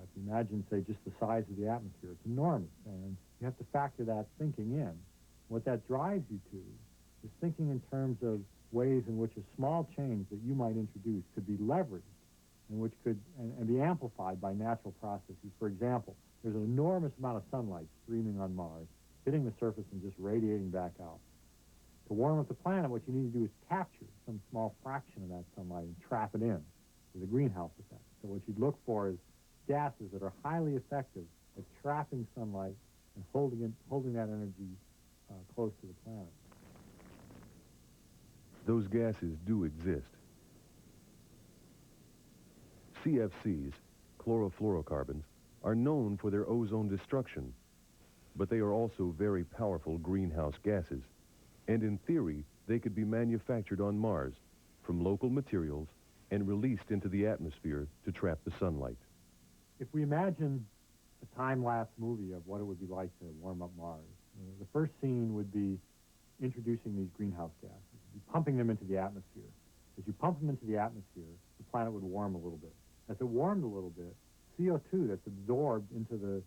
if you imagine, say, just the size of the atmosphere, it's enormous, and you have to factor that thinking in. What that drives you to is thinking in terms of ways in which a small change that you might introduce could be leveraged and which could and be amplified by natural processes. For example, there's an enormous amount of sunlight streaming on Mars, hitting the surface and just radiating back out. To warm up the planet, what you need to do is capture some small fraction of that sunlight and trap it in with a greenhouse effect. So what you'd look for is gases that are highly effective at trapping sunlight and holding that energy close to the planet. Those gases do exist. CFCs, chlorofluorocarbons, are known for their ozone destruction, but they are also very powerful greenhouse gases, and in theory, they could be manufactured on Mars from local materials and released into the atmosphere to trap the sunlight. If we imagine a time-lapse movie of what it would be like to warm up Mars, The first scene would be introducing these greenhouse gases, pumping them into the atmosphere. As you pump them into the atmosphere, the planet would warm a little bit. As it warmed a little bit, CO2 that's absorbed into the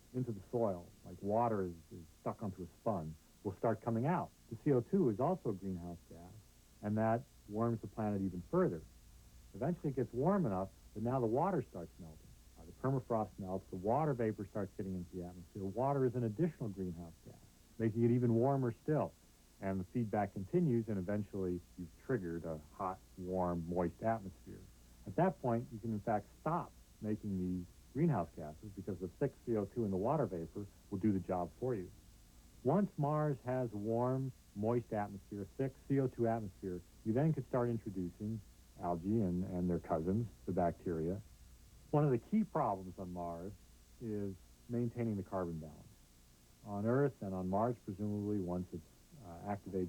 soil, like water is stuck onto a sponge, will start coming out. The CO2 is also a greenhouse gas, and that warms the planet even further. Eventually it gets warm enough that now the water starts melting. The permafrost melts, the water vapor starts getting into the atmosphere. Water is an additional greenhouse gas, making it even warmer still. And the feedback continues, and eventually you've triggered a hot, warm, moist atmosphere. At that point, you can in fact stop making these greenhouse gases because the thick CO2 in the water vapor will do the job for you. Once Mars has a warm, moist atmosphere, thick CO2 atmosphere, you then could start introducing algae and their cousins, the bacteria. One of the key problems on Mars is maintaining the carbon balance. On Earth and on Mars, presumably, once we activate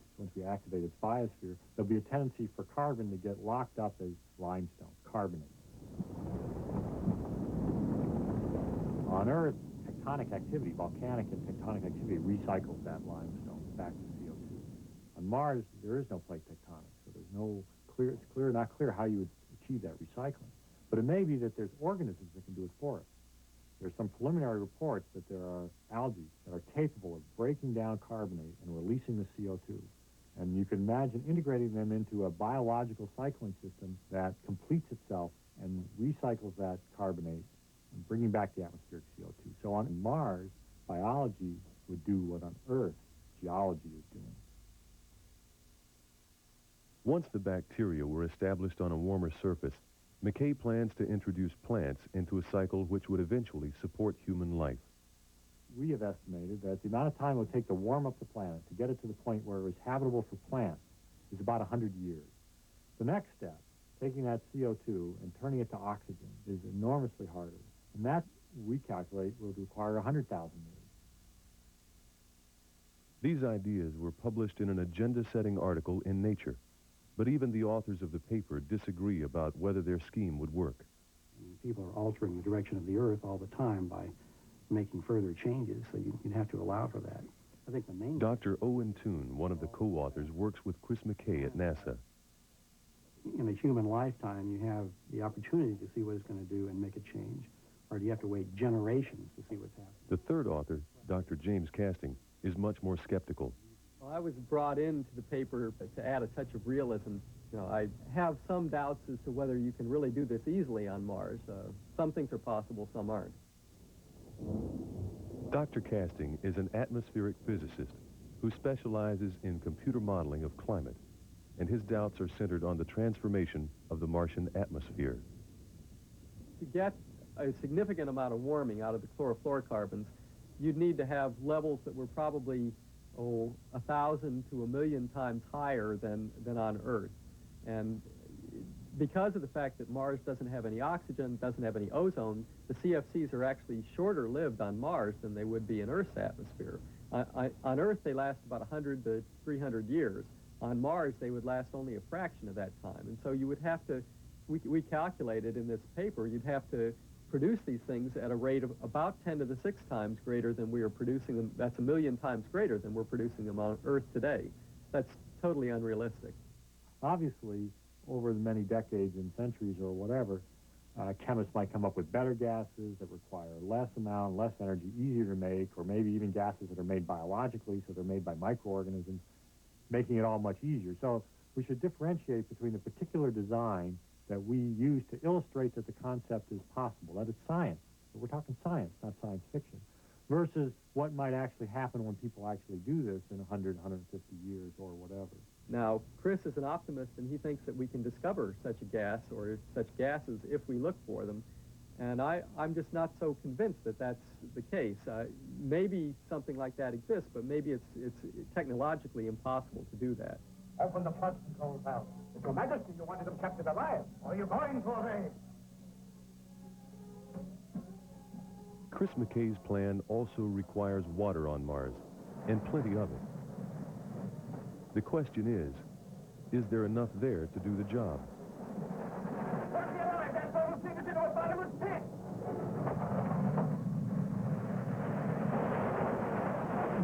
its biosphere, there'll be a tendency for carbon to get locked up as limestone, carbonate. On Earth, tectonic activity, volcanic and tectonic activity, recycles that limestone back to CO2. On Mars, there is no plate tectonics, so there's no not clear how you would achieve that recycling. But it may be that there's organisms that can do it for us. There's some preliminary reports that there are algae that are capable of breaking down carbonate and releasing the CO2. And you can imagine integrating them into a biological cycling system that completes itself and recycles that carbonate and bringing back the atmospheric CO2. So on Mars, biology would do what on Earth geology is doing. Once the bacteria were established on a warmer surface, McKay plans to introduce plants into a cycle which would eventually support human life. We have estimated that the amount of time it would take to warm up the planet, to get it to the point where it was habitable for plants, is about 100 years. The next step, taking that CO2 and turning it to oxygen, is enormously harder. And that, we calculate, would require 100,000 years. These ideas were published in an agenda-setting article in Nature. But even the authors of the paper disagree about whether their scheme would work. People are altering the direction of the Earth all the time by making further changes, so you'd have to allow for that. I think the main... Dr. Owen Toon, one of the co-authors, works with Chris McKay at NASA. In a human lifetime, you have the opportunity to see what it's going to do and make a change, or do you have to wait generations to see what's happening? The third author, Dr. James Casting, is much more skeptical. Well, I was brought into the paper to add a touch of realism. You know, I have some doubts as to whether you can really do this easily on Mars. Some things are possible, some aren't. Dr. Casting is an atmospheric physicist who specializes in computer modeling of climate, and his doubts are centered on the transformation of the Martian atmosphere. To get a significant amount of warming out of the chlorofluorocarbons, you'd need to have levels that were probably 1,000 to 1,000,000 times higher than on Earth. And because of the fact that Mars doesn't have any oxygen, doesn't have any ozone, the CFCs are actually shorter lived on Mars than they would be in Earth's atmosphere. On Earth, they last about 100 to 300 years. On Mars, they would last only a fraction of that time. And so you would have to, we calculated in this paper, you'd have to produce these things at a rate of about 10 to the 6 times greater than we are producing them. That's 1,000,000 times greater than we're producing them on Earth today. That's totally unrealistic. Obviously, over the many decades and centuries or whatever, chemists might come up with better gases that require less energy, easier to make, or maybe even gases that are made biologically, so they're made by microorganisms, making it all much easier. So we should differentiate between the particular design that we use to illustrate that the concept is possible, that it's science. But we're talking science, not science fiction, versus what might actually happen when people actually do this in 100, 150 years or whatever. Now, Chris is an optimist, and he thinks that we can discover such a gas or such gases if we look for them. And I'm just not so convinced that that's the case. Maybe something like that exists, but maybe it's technologically impossible to do that. Open the flush control valve. If Your Majesty, you wanted them captured alive. Or are you going to obey? Chris McKay's plan also requires water on Mars, and plenty of it. The question is there enough there to do the job?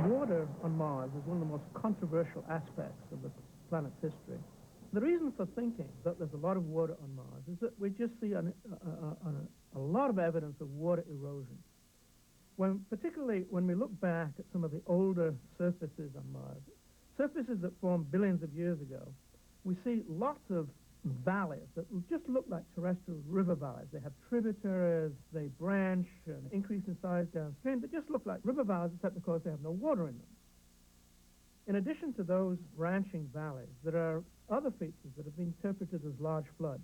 Water on Mars is one of the most controversial aspects of the planet's history. The reason for thinking that there's a lot of water on Mars is that we just see a lot of evidence of water erosion. Particularly when we look back at some of the older surfaces on Mars, surfaces that formed billions of years ago, we see lots of valleys that just look like terrestrial river valleys. They have tributaries, they branch and increase in size downstream. They just look like river valleys, except of course they have no water in them. In addition to those branching valleys, there are other features that have been interpreted as large floods.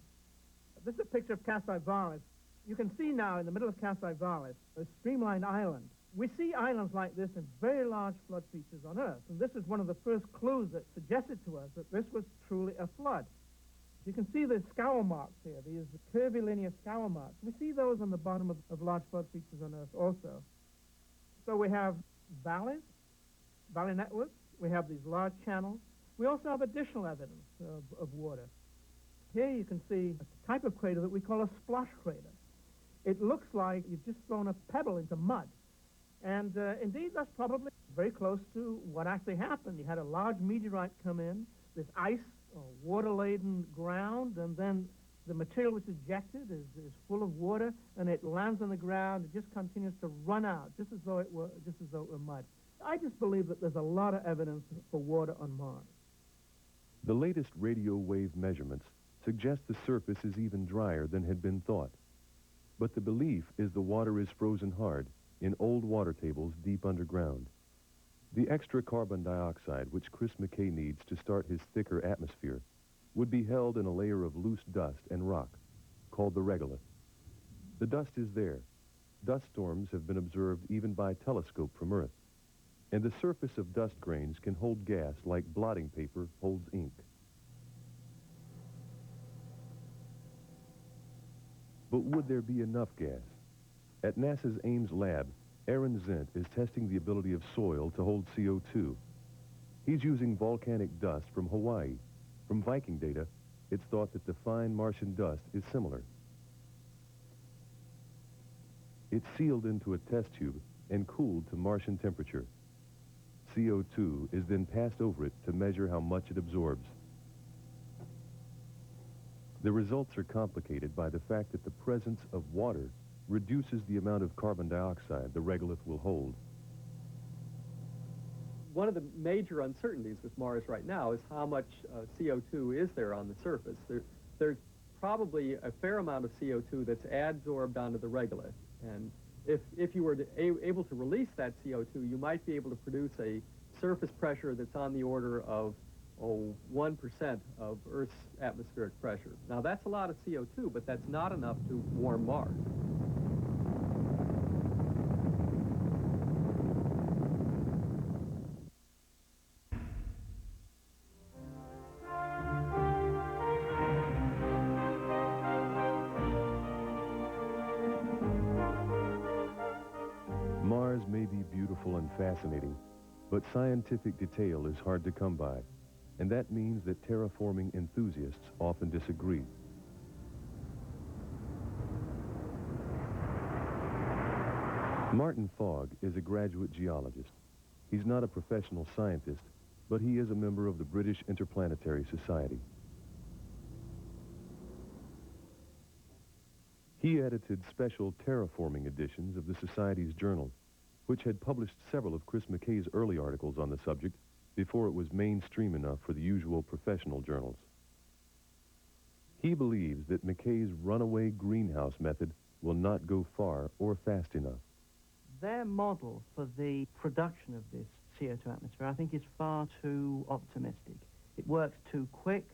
This is a picture of Kasai Valles. You can see now in the middle of Kasai Valles a streamlined island. We see islands like this in very large flood features on Earth, and this is one of the first clues that suggested to us that this was truly a flood. You can see the scour marks here, these curvilinear scour marks. We see those on the bottom of large flood features on Earth also. So we have valleys, valley networks. We have these large channels. We also have additional evidence of water. Here you can see a type of crater that we call a splosh crater. It looks like you've just thrown a pebble into mud. And indeed, that's probably very close to what actually happened. You had a large meteorite come in, this ice, water-laden ground, and then the material which is ejected is full of water, and it lands on the ground. It just continues to run out, just as though it were mud. I just believe that there's a lot of evidence for water on Mars. The latest radio wave measurements suggest the surface is even drier than had been thought. But the belief is the water is frozen hard in old water tables deep underground. The extra carbon dioxide which Chris McKay needs to start his thicker atmosphere would be held in a layer of loose dust and rock, called the regolith. The dust is there. Dust storms have been observed even by telescope from Earth, and the surface of dust grains can hold gas like blotting paper holds ink. But would there be enough gas? At NASA's Ames lab, Aaron Zent is testing the ability of soil to hold CO2. He's using volcanic dust from Hawaii. From Viking data, it's thought that the fine Martian dust is similar. It's sealed into a test tube and cooled to Martian temperature. CO2 is then passed over it to measure how much it absorbs. The results are complicated by the fact that the presence of water reduces the amount of carbon dioxide the regolith will hold. One of the major uncertainties with Mars right now is how much CO2 is there on the surface. There's probably a fair amount of CO2 that's adsorbed onto the regolith. And if you were able to release that CO2, you might be able to produce a surface pressure that's on the order of 1% of Earth's atmospheric pressure. Now, that's a lot of CO2, but that's not enough to warm Mars. Mars may be beautiful and fascinating, but scientific detail is hard to come by, and that means that terraforming enthusiasts often disagree. Martin Fogg is a graduate geologist. He's not a professional scientist, but he is a member of the British Interplanetary Society. He edited special terraforming editions of the Society's journal, which had published several of Chris McKay's early articles on the subject before it was mainstream enough for the usual professional journals. He believes that McKay's runaway greenhouse method will not go far or fast enough. Their model for the production of this CO2 atmosphere, I think, is far too optimistic. It works too quick,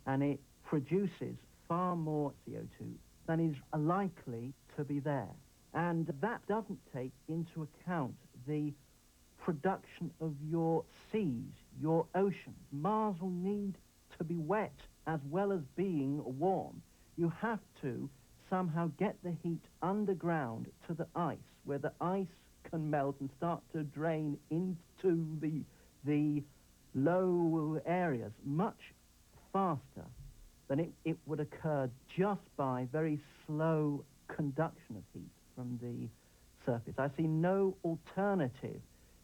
and it produces far more CO2 than is likely to be there. And that doesn't take into account the production of your seas, your oceans. Mars will need to be wet as well as being warm. You have to somehow get the heat underground to the ice, where the ice can melt and start to drain into the low areas much faster than it would occur just by very slow conduction of heat from the surface. I see no alternative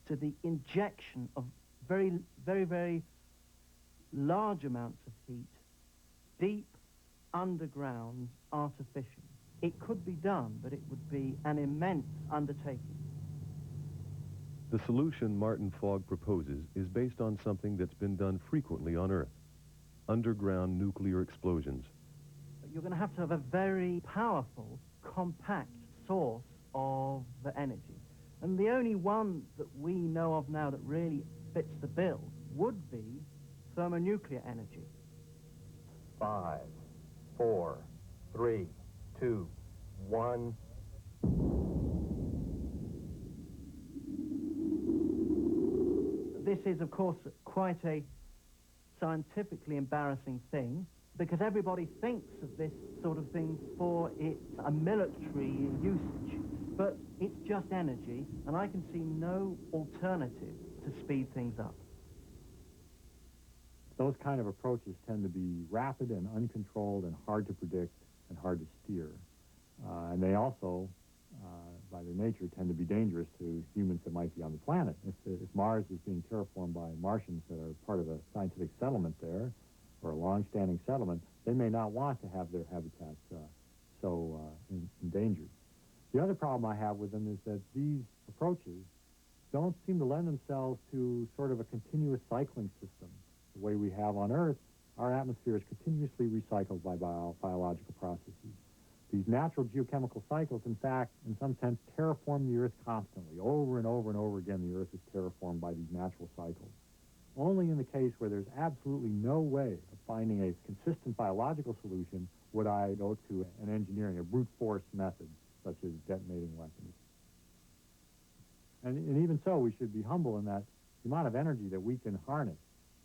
to the injection of very, very, very large amounts of heat deep underground artificially. It could be done, but it would be an immense undertaking. The solution Martin Fogg proposes is based on something that's been done frequently on Earth: underground nuclear explosions. You're going to have a very powerful, compact source of the energy. And the only one that we know of now that really fits the bill would be thermonuclear energy. 5, 4, 3, 2, 1. This is, of course, quite a scientifically embarrassing thing, because everybody thinks of this sort of thing for its a military usage. But it's just energy, and I can see no alternative to speed things up. Those kind of approaches tend to be rapid and uncontrolled and hard to predict and hard to steer. And they also, by their nature, tend to be dangerous to humans that might be on the planet. If Mars is being terraformed by Martians that are part of a scientific settlement there, or a long-standing settlement, they may not want to have their habitats so endangered. The other problem I have with them is that these approaches don't seem to lend themselves to sort of a continuous cycling system. The way we have on Earth, our atmosphere is continuously recycled by biological processes. These natural geochemical cycles, in fact, in some sense, terraform the Earth constantly. Over and over and over again, the Earth is terraformed by these natural cycles. Only in the case where there's absolutely no way of finding a consistent biological solution would I go to an engineering, a brute force method, such as detonating weapons. And even so, we should be humble in that the amount of energy that we can harness,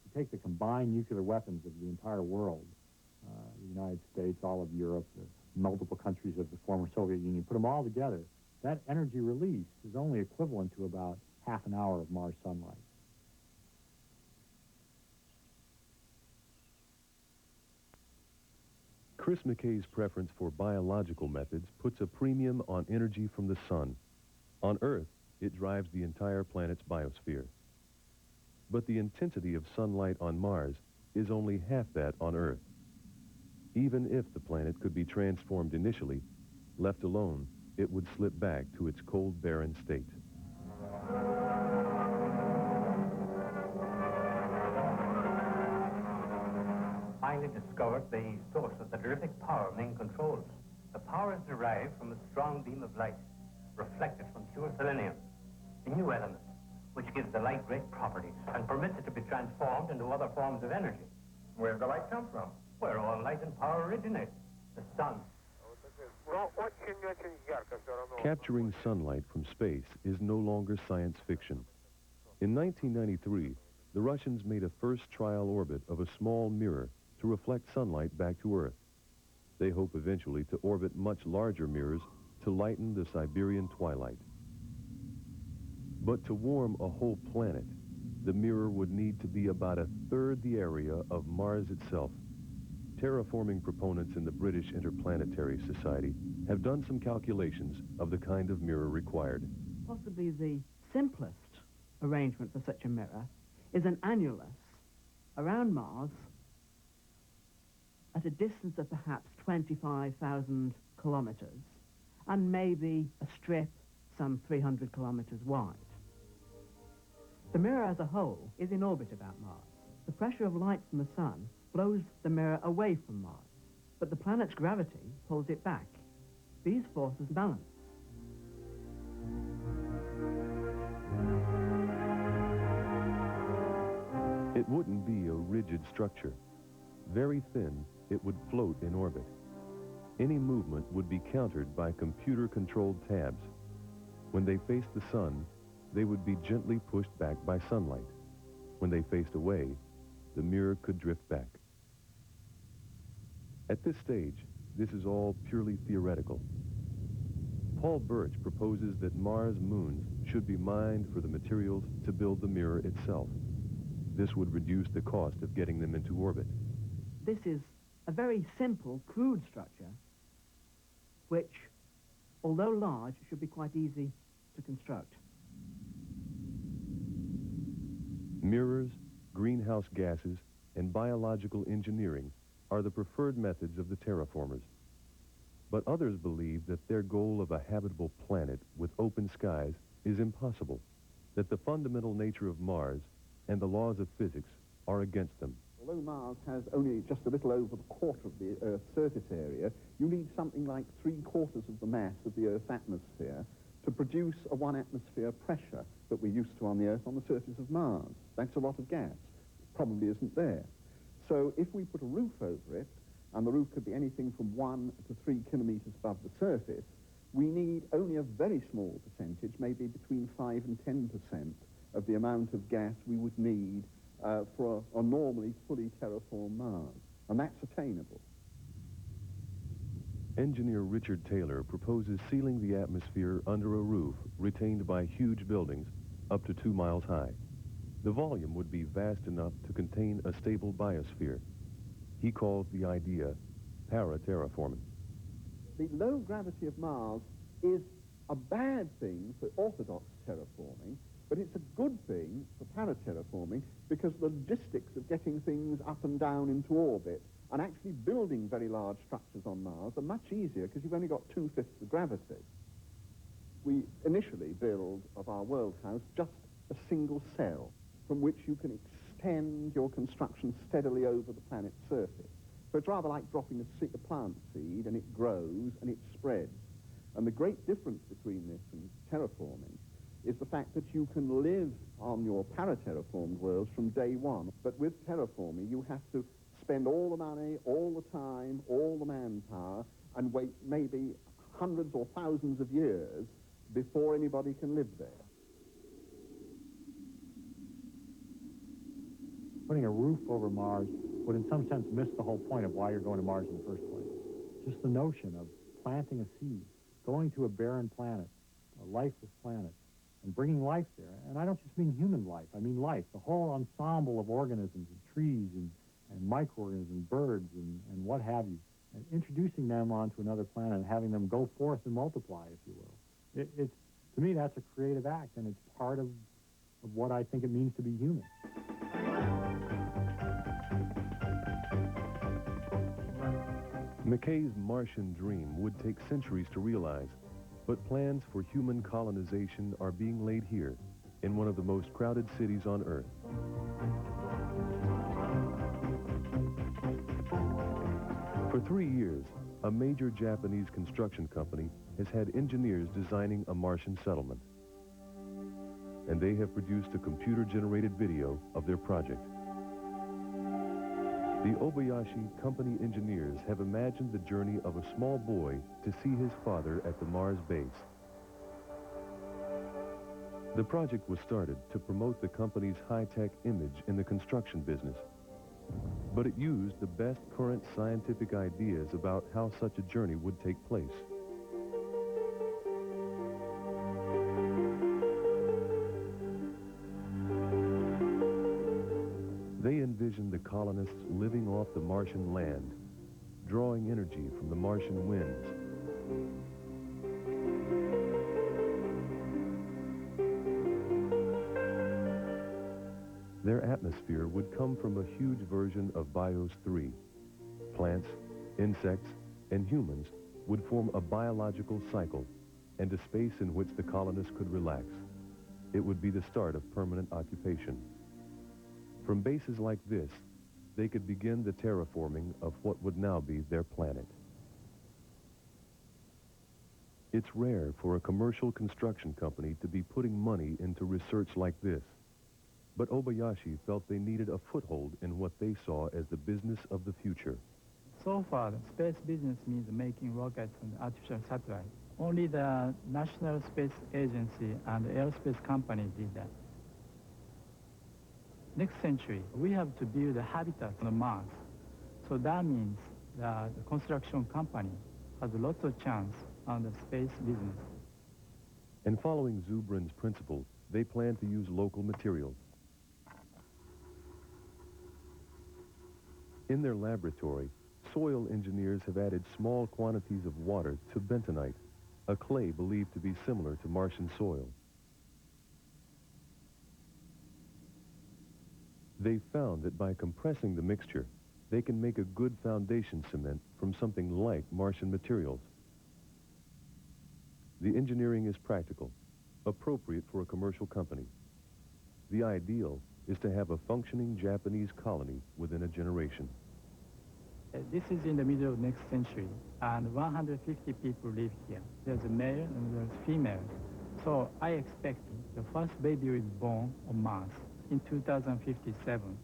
to take the combined nuclear weapons of the entire world, the United States, all of Europe, the multiple countries of the former Soviet Union, put them all together, that energy release is only equivalent to about half an hour of Mars sunlight. Chris McKay's preference for biological methods puts a premium on energy from the sun. On Earth, it drives the entire planet's biosphere. But the intensity of sunlight on Mars is only half that on Earth. Even if the planet could be transformed initially, left alone, it would slip back to its cold, barren state. Finally discovered the source of the terrific power Ming controls. The power is derived from a strong beam of light, reflected from pure selenium, a new element, which gives the light great properties and permits it to be transformed into other forms of energy. Where does the light come from? Where all light and power originate, the sun. Capturing sunlight from space is no longer science fiction. In 1993, the Russians made a first trial orbit of a small mirror to reflect sunlight back to Earth. They hope eventually to orbit much larger mirrors to lighten the Siberian twilight. But to warm a whole planet, the mirror would need to be about a third the area of Mars itself. Terraforming proponents in the British Interplanetary Society have done some calculations of the kind of mirror required. Possibly the simplest arrangement for such a mirror is an annulus around Mars at a distance of perhaps 25,000 kilometers, and maybe a strip some 300 kilometers wide. The mirror as a whole is in orbit about Mars. The pressure of light from the sun blows the mirror away from Mars, but the planet's gravity pulls it back. These forces balance. It wouldn't be a rigid structure. Very thin, it would float in orbit. Any movement would be countered by computer-controlled tabs. When they faced the sun, they would be gently pushed back by sunlight. When they faced away, the mirror could drift back. At this stage, this is all purely theoretical. Paul Birch proposes that Mars moons should be mined for the materials to build the mirror itself. This would reduce the cost of getting them into orbit. This is a very simple, crude structure, which, although large, should be quite easy to construct. Mirrors, greenhouse gases, and biological engineering are the preferred methods of the terraformers. But others believe that their goal of a habitable planet with open skies is impossible, that the fundamental nature of Mars and the laws of physics are against them. Although Mars has only just a little over a quarter of the Earth's surface area, you need something like 3/4 of the mass of the Earth's atmosphere to produce a one-atmosphere pressure that we're used to on the Earth on the surface of Mars. That's a lot of gas. Probably isn't there. So if we put a roof over it, and the roof could be anything from 1 to 3 kilometers above the surface, we need only a very small percentage, maybe between 5 and 10% of the amount of gas we would need for a normally fully terraformed Mars. And that's attainable. Engineer Richard Taylor proposes sealing the atmosphere under a roof retained by huge buildings up to 2 miles high. The volume would be vast enough to contain a stable biosphere. He calls the idea para-terraforming. The low gravity of Mars is a bad thing for orthodox terraforming, but it's a good thing for para-terraforming because the logistics of getting things up and down into orbit and actually building very large structures on Mars are much easier because you've only got 2/5 the gravity. We initially build of our world house just a single cell from which you can extend your construction steadily over the planet's surface. So it's rather like dropping a plant seed, and it grows and it spreads. And the great difference between this and terraforming is the fact that you can live on your para-terraformed worlds from day one. But with terraforming, you have to spend all the money, all the time, all the manpower, and wait maybe hundreds or thousands of years before anybody can live there. Putting a roof over Mars would in some sense miss the whole point of why you're going to Mars in the first place. Just the notion of planting a seed, going to a barren planet, a lifeless planet, and bringing life there. And I don't just mean human life, I mean life, the whole ensemble of organisms and trees and microorganisms, birds and what have you, and introducing them onto another planet and having them go forth and multiply, if you will. It's to me, that's a creative act, and it's part of what I think it means to be human. McKay's Martian dream would take centuries to realize, but plans for human colonization are being laid here, in one of the most crowded cities on Earth. For 3 years, a major Japanese construction company has had engineers designing a Martian settlement. And they have produced a computer-generated video of their project. The Obayashi company engineers have imagined the journey of a small boy to see his father at the Mars base. The project was started to promote the company's high-tech image in the construction business, but it used the best current scientific ideas about how such a journey would take place. They envisioned the colonists living off the Martian land, drawing energy from the Martian winds. Their atmosphere would come from a huge version of Bios 3. Plants, insects, and humans would form a biological cycle and a space in which the colonists could relax. It would be the start of permanent occupation. From bases like this, they could begin the terraforming of what would now be their planet. It's rare for a commercial construction company to be putting money into research like this. But Obayashi felt they needed a foothold in what they saw as the business of the future. So far, the space business means making rockets and artificial satellites. Only the National Space Agency and the aerospace company did that. Next century, we have to build a habitat on Mars. So that means that the construction company has lots of chance on the space business. And following Zubrin's principle, they plan to use local materials. In their laboratory, soil engineers have added small quantities of water to bentonite, a clay believed to be similar to Martian soil. They found that by compressing the mixture, they can make a good foundation cement from something like Martian materials. The engineering is practical, appropriate for a commercial company. The ideal is to have a functioning Japanese colony within a generation. This is in the middle of next century, and 150 people live here. There's a male and there's female. So I expect the first baby is born on Mars in 2057.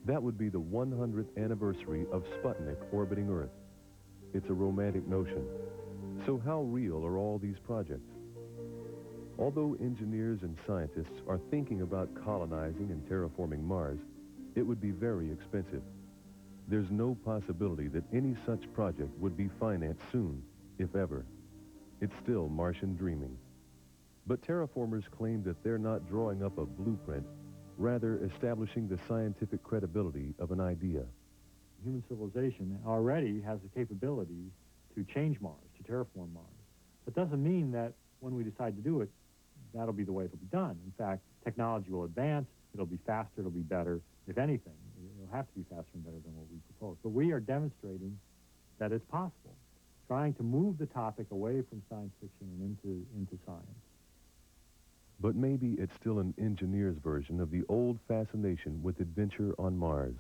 That would be the 100th anniversary of Sputnik orbiting Earth. It's a romantic notion. So how real are all these projects? Although engineers and scientists are thinking about colonizing and terraforming Mars, it would be very expensive. There's no possibility that any such project would be financed soon, if ever. It's still Martian dreaming. But terraformers claim that they're not drawing up a blueprint, rather establishing the scientific credibility of an idea. Human civilization already has the capability to change Mars, to terraform Mars. That doesn't mean that when we decide to do it, that'll be the way it'll be done. In fact, technology will advance, it'll be faster, it'll be better. If anything, it'll have to be faster and better than what we propose. But we are demonstrating that it's possible, trying to move the topic away from science fiction and into science. But maybe it's still an engineer's version of the old fascination with adventure on Mars.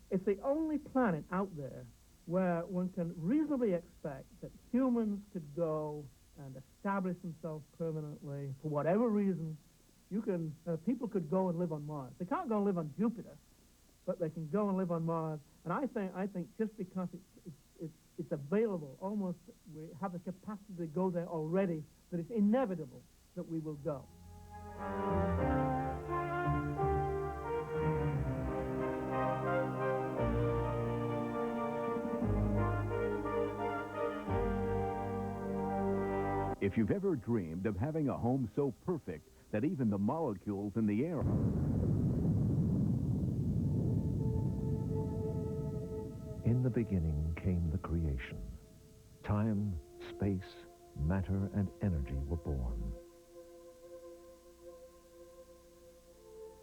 It's the only planet out there where one can reasonably expect that humans could go and establish themselves permanently for whatever reason. People could go and live on Mars. They can't go and live on Jupiter, but they can go and live on Mars. And I think just because it's available, almost we have the capacity to go there already, that it's inevitable that we will go. If you've ever dreamed of having a home so perfect that even the molecules in the air... In the beginning came the creation. Time, space, matter, and energy were born.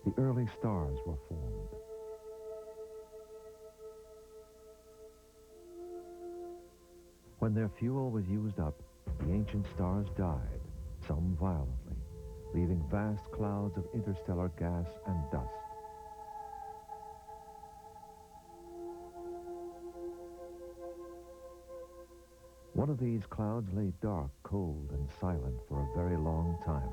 The early stars were formed. When their fuel was used up, the ancient stars died, some violently, leaving vast clouds of interstellar gas and dust. One of these clouds lay dark, cold, and silent for a very long time.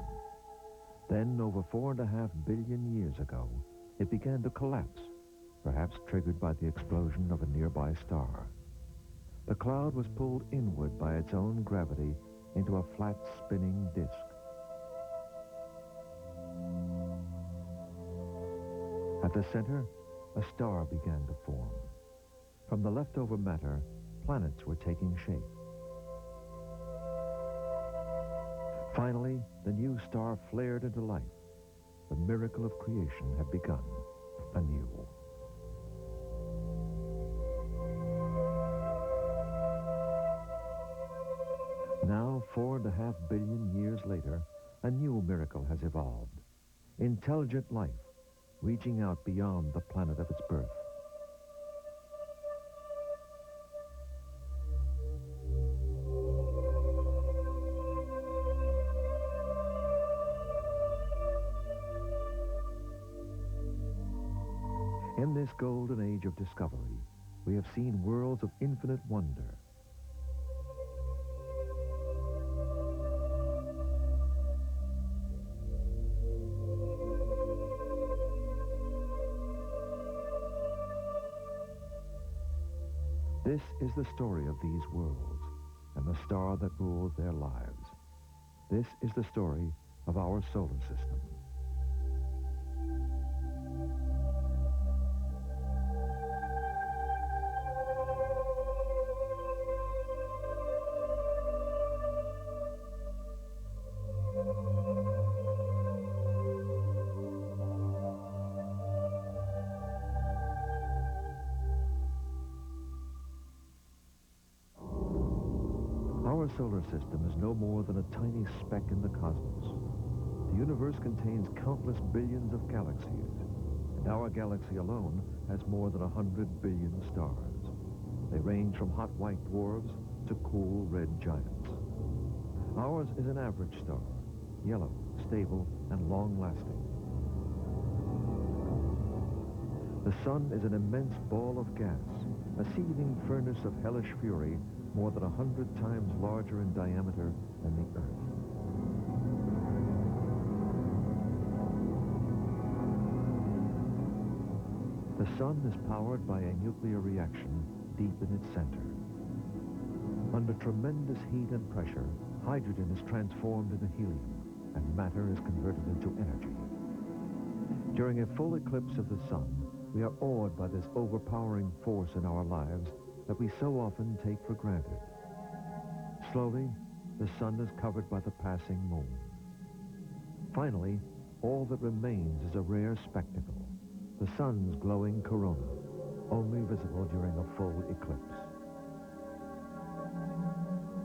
Then, over 4.5 billion years ago, it began to collapse, perhaps triggered by the explosion of a nearby star. The cloud was pulled inward by its own gravity into a flat, spinning disk. At the center, a star began to form. From the leftover matter, planets were taking shape. Finally, the new star flared into life. The miracle of creation had begun anew. Now, 4.5 billion years later, a new miracle has evolved. Intelligent life, reaching out beyond the planet of its birth. In this golden age of discovery, we have seen worlds of infinite wonder. This is the story of these worlds and the star that rules their lives. This is the story of our solar system. Our solar system is no more than a tiny speck in the cosmos. The universe contains countless billions of galaxies, and our galaxy alone has more than 100 billion stars. They range from hot white dwarfs to cool red giants. Ours is an average star, yellow, stable, and long-lasting. The sun is an immense ball of gas, a seething furnace of hellish fury, more than 100 times larger in diameter than the Earth. The sun is powered by a nuclear reaction deep in its center. Under tremendous heat and pressure, hydrogen is transformed into helium, and matter is converted into energy. During a full eclipse of the sun, we are awed by this overpowering force in our lives that we so often take for granted. Slowly, the sun is covered by the passing moon. Finally, all that remains is a rare spectacle, the sun's glowing corona, only visible during a full eclipse.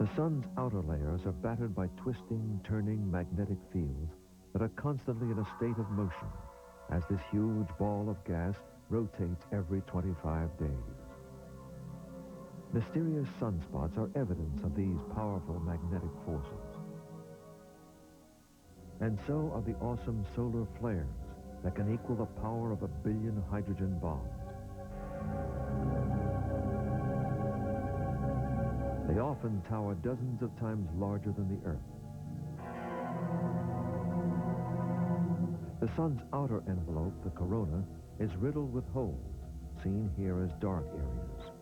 The sun's outer layers are battered by twisting, turning magnetic fields that are constantly in a state of motion as this huge ball of gas rotates every 25 days. Mysterious sunspots are evidence of these powerful magnetic forces. And so are the awesome solar flares that can equal the power of 1 billion hydrogen bombs. They often tower dozens of times larger than the Earth. The sun's outer envelope, the corona, is riddled with holes, seen here as dark areas.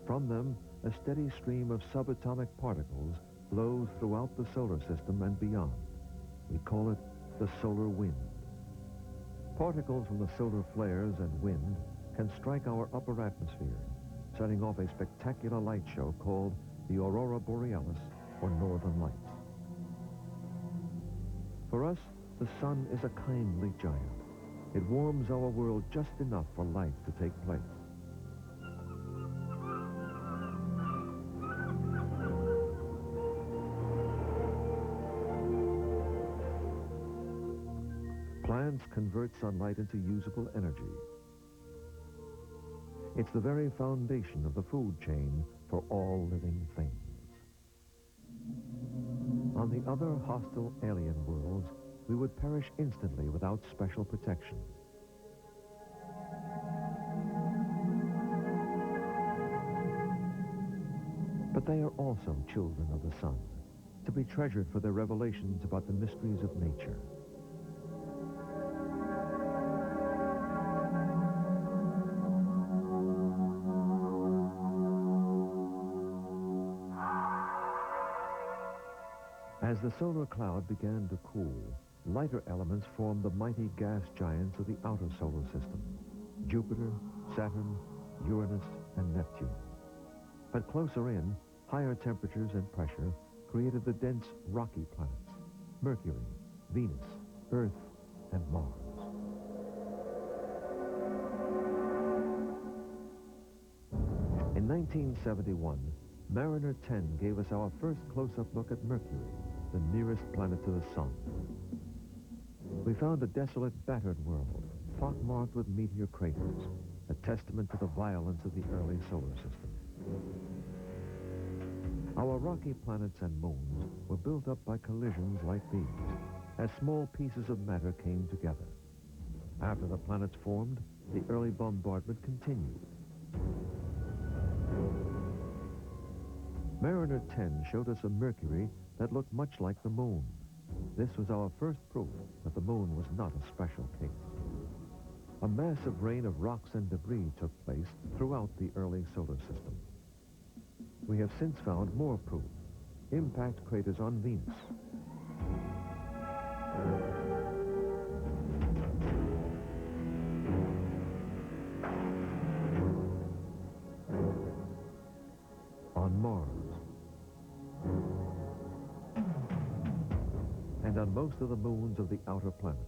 From them, a steady stream of subatomic particles blows throughout the solar system and beyond. We call it the solar wind. Particles from the solar flares and wind can strike our upper atmosphere, setting off a spectacular light show called the aurora borealis, or northern lights. For us, the sun is a kindly giant. It warms our world just enough for life to take place. Plants convert sunlight into usable energy. It's the very foundation of the food chain for all living things. On the other hostile alien worlds, we would perish instantly without special protection. But they are also children of the sun, to be treasured for their revelations about the mysteries of nature. As the solar cloud began to cool, lighter elements formed the mighty gas giants of the outer solar system: Jupiter, Saturn, Uranus, and Neptune. But closer in, higher temperatures and pressure created the dense rocky planets: Mercury, Venus, Earth, and Mars. In 1971, Mariner 10 gave us our first close-up look at Mercury, the nearest planet to the sun. We found a desolate, battered world, pockmarked with meteor craters, a testament to the violence of the early solar system. Our rocky planets and moons were built up by collisions like these, as small pieces of matter came together. After the planets formed, the early bombardment continued. Mariner 10 showed us a Mercury that looked much like the moon. This was our first proof that the moon was not a special case. A massive rain of rocks and debris took place throughout the early solar system. We have since found more proof: impact craters on Venus. On Mars. And on most of the moons of the outer planets.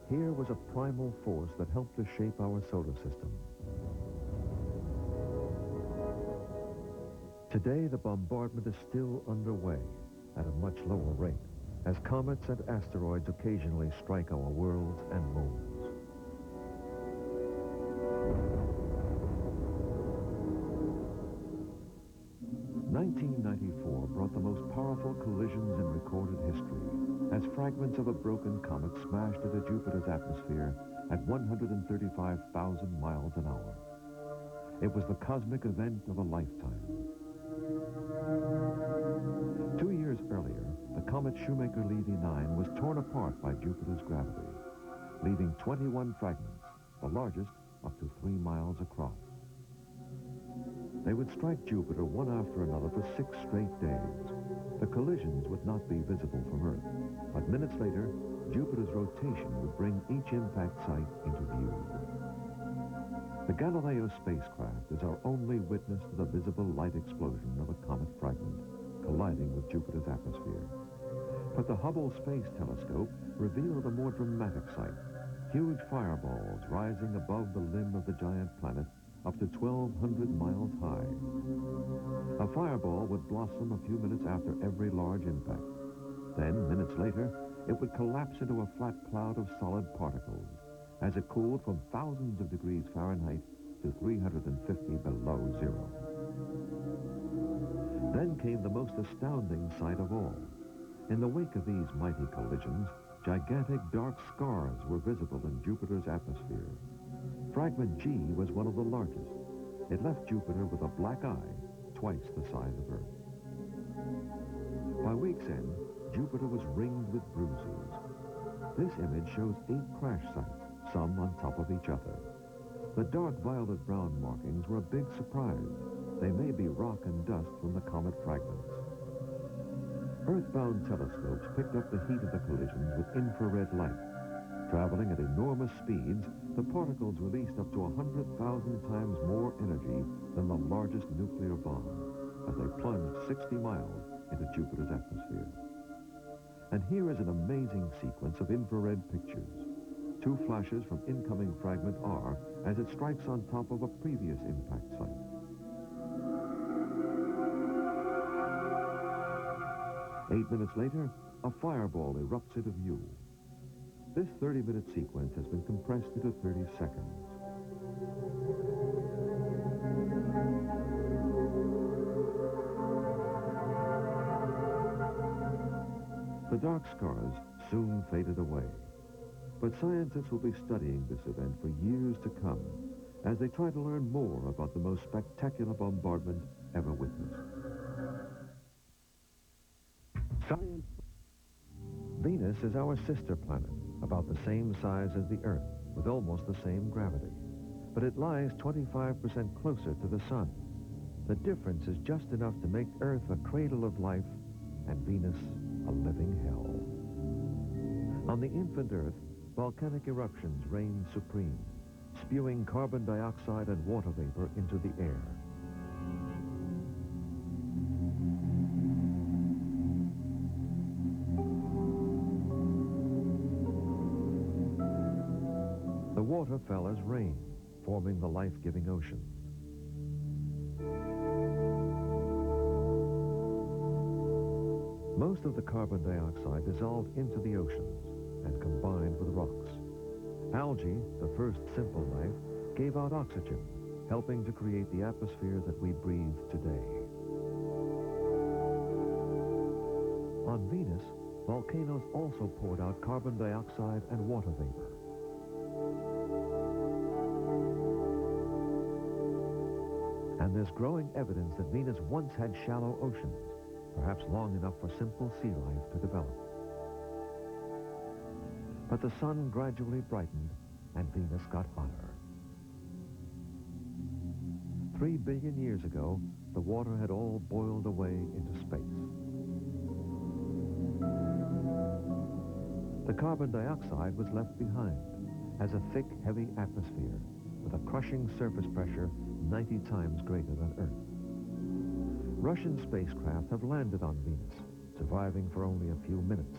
Here was a primal force that helped to shape our solar system. Today, the bombardment is still underway at a much lower rate, as comets and asteroids occasionally strike our worlds and moons. (1994) brought the most powerful collisions in recorded history, as fragments of a broken comet smashed into Jupiter's atmosphere at 135,000 miles an hour. It was the cosmic event of a lifetime. 2 years earlier, the comet Shoemaker-Levy 9 was torn apart by Jupiter's gravity, leaving 21 fragments, the largest up to 3 miles across. They would strike Jupiter one after another for 6 straight days. The collisions would not be visible from Earth, but minutes later, Jupiter's rotation would bring each impact site into view. The Galileo spacecraft is our only witness to the visible light explosion of a comet fragment colliding with Jupiter's atmosphere. But the Hubble Space Telescope revealed a more dramatic sight, huge fireballs rising above the limb of the giant planet up to 1,200 miles high. A fireball would blossom a few minutes after every large impact. Then, minutes later, it would collapse into a flat cloud of solid particles as it cooled from thousands of degrees Fahrenheit to 350 below zero. Then came the most astounding sight of all. In the wake of these mighty collisions, gigantic dark scars were visible in Jupiter's atmosphere. Fragment G was one of the largest. It left Jupiter with a black eye, twice the size of Earth. By week's end, Jupiter was ringed with bruises. This image shows 8 crash sites, some on top of each other. The dark violet-brown markings were a big surprise. They may be rock and dust from the comet fragments. Earthbound telescopes picked up the heat of the collisions with infrared light. Traveling at enormous speeds, the particles released up to 100,000 times more energy than the largest nuclear bomb as they plunged 60 miles into Jupiter's atmosphere. And here is an amazing sequence of infrared pictures. 2 flashes from incoming fragment R as it strikes on top of a previous impact site. Eight minutes later, a fireball erupts into view. This 30-minute sequence has been compressed into 30 seconds. The dark scars soon faded away. But scientists will be studying this event for years to come as they try to learn more about the most spectacular bombardment ever witnessed. Science. Venus is our sister planet, about the same size as the Earth, with almost the same gravity. But it lies 25% closer to the Sun. The difference is just enough to make Earth a cradle of life and Venus a living hell. On the infant Earth, volcanic eruptions reign supreme, spewing carbon dioxide and water vapor into the air. The water fell as rain, forming the life-giving oceans. Most of the carbon dioxide dissolved into the oceans and combined with rocks. Algae, the first simple life, gave out oxygen, helping to create the atmosphere that we breathe today. On Venus, volcanoes also poured out carbon dioxide and water vapor. And there's growing evidence that Venus once had shallow oceans, perhaps long enough for simple sea life to develop. But the sun gradually brightened, and Venus got hotter. 3 billion years ago, the water had all boiled away into space. The carbon dioxide was left behind as a thick, heavy atmosphere with a crushing surface pressure 90 times greater than Earth. Russian spacecraft have landed on Venus, surviving for only a few minutes,